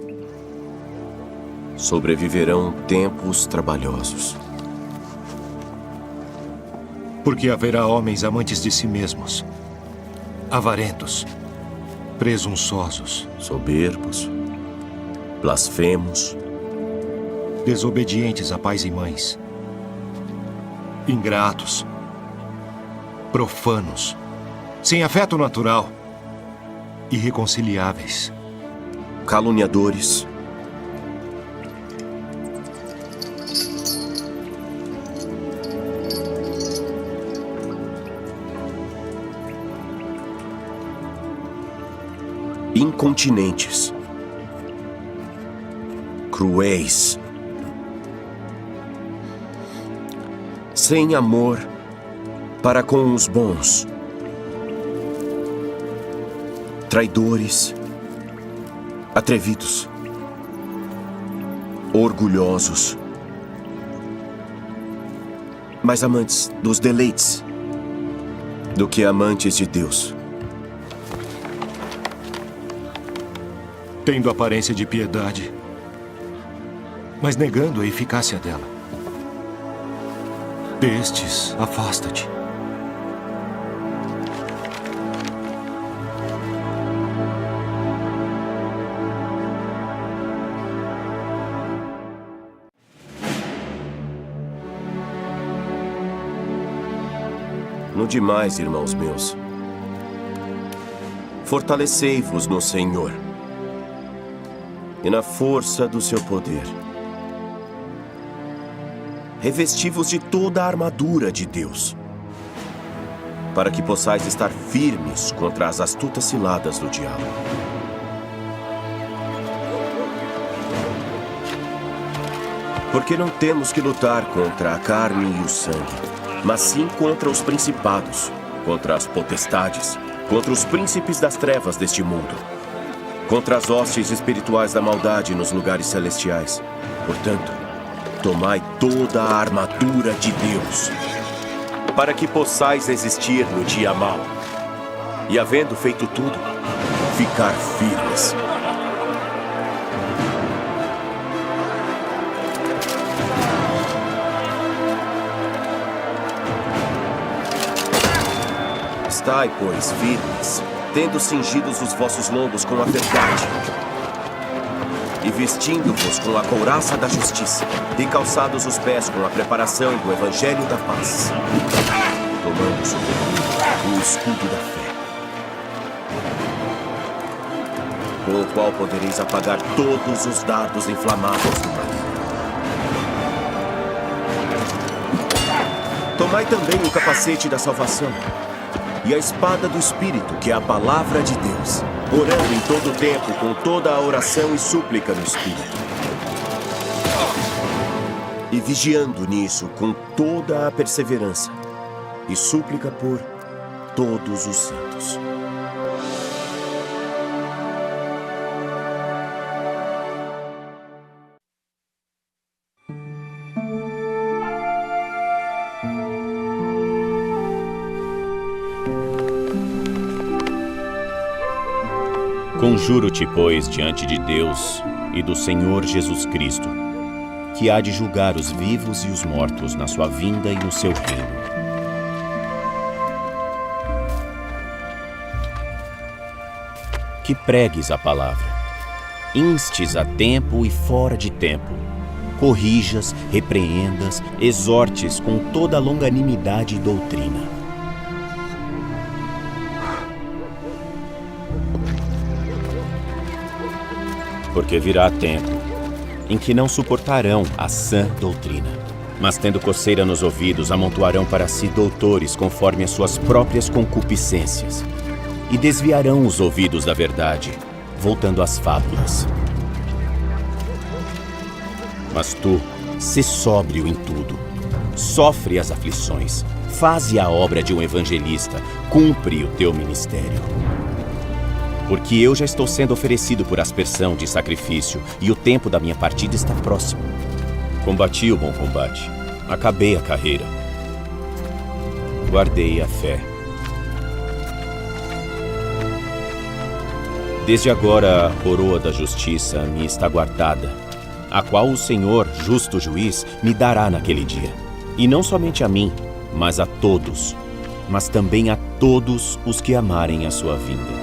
sobreviverão tempos trabalhosos. Porque haverá homens amantes de si mesmos, avarentos, presunçosos, soberbos, blasfemos, desobedientes a pais e mães, ingratos, profanos, sem afeto natural, irreconciliáveis, caluniadores, incontinentes, cruéis, sem amor para com os bons, traidores, atrevidos, orgulhosos, mais amantes dos deleites do que amantes de Deus. tendo aparência de piedade, mas negando a eficácia dela. Destes, afasta-te. No demais, irmãos meus, fortalecei-vos no Senhor e na força do seu poder. Revesti-vos de toda a armadura de Deus, para que possais estar firmes contra as astutas ciladas do diabo. Porque não temos que lutar contra a carne e o sangue, mas sim contra os principados, contra as potestades, contra os príncipes das trevas deste mundo, contra as hostes espirituais da maldade nos lugares celestiais. Portanto, tomai toda a armadura de Deus, para que possais resistir no dia mau, e havendo feito tudo, ficar firmes. Estai, pois, firmes, tendo cingidos os vossos lombos com a verdade, e vestindo-vos com a couraça da justiça, e calçados os pés com a preparação do evangelho da paz, tomando sobretudo o escudo da fé, com o qual podereis apagar todos os dardos inflamados do maligno. Tomai também o capacete da salvação e a espada do Espírito, que é a palavra de Deus, orando em todo o tempo com toda a oração e súplica no Espírito, e vigiando nisso com toda a perseverança e súplica por todos os santos. Conjuro-te, pois, diante de Deus e do Senhor Jesus Cristo, que há de julgar os vivos e os mortos na sua vinda e no seu reino. Que pregues a palavra, instes a tempo e fora de tempo, corrijas, repreendas, exortes com toda a longanimidade e doutrina. Porque virá tempo em que não suportarão a sã doutrina, mas tendo coceira nos ouvidos, amontoarão para si doutores conforme as suas próprias concupiscências, e desviarão os ouvidos da verdade, voltando às fábulas. Mas tu, sê sóbrio em tudo, sofre as aflições, faze a obra de um evangelista, cumpre o teu ministério. Porque eu já estou sendo oferecido por aspersão de sacrifício, e o tempo da minha partida está próximo. Combati o bom combate, acabei a carreira, guardei a fé. Desde agora a coroa da justiça me está guardada, a qual o Senhor, justo juiz, me dará naquele dia. E não somente a mim, mas a todos, mas também a todos os que amarem a sua vinda.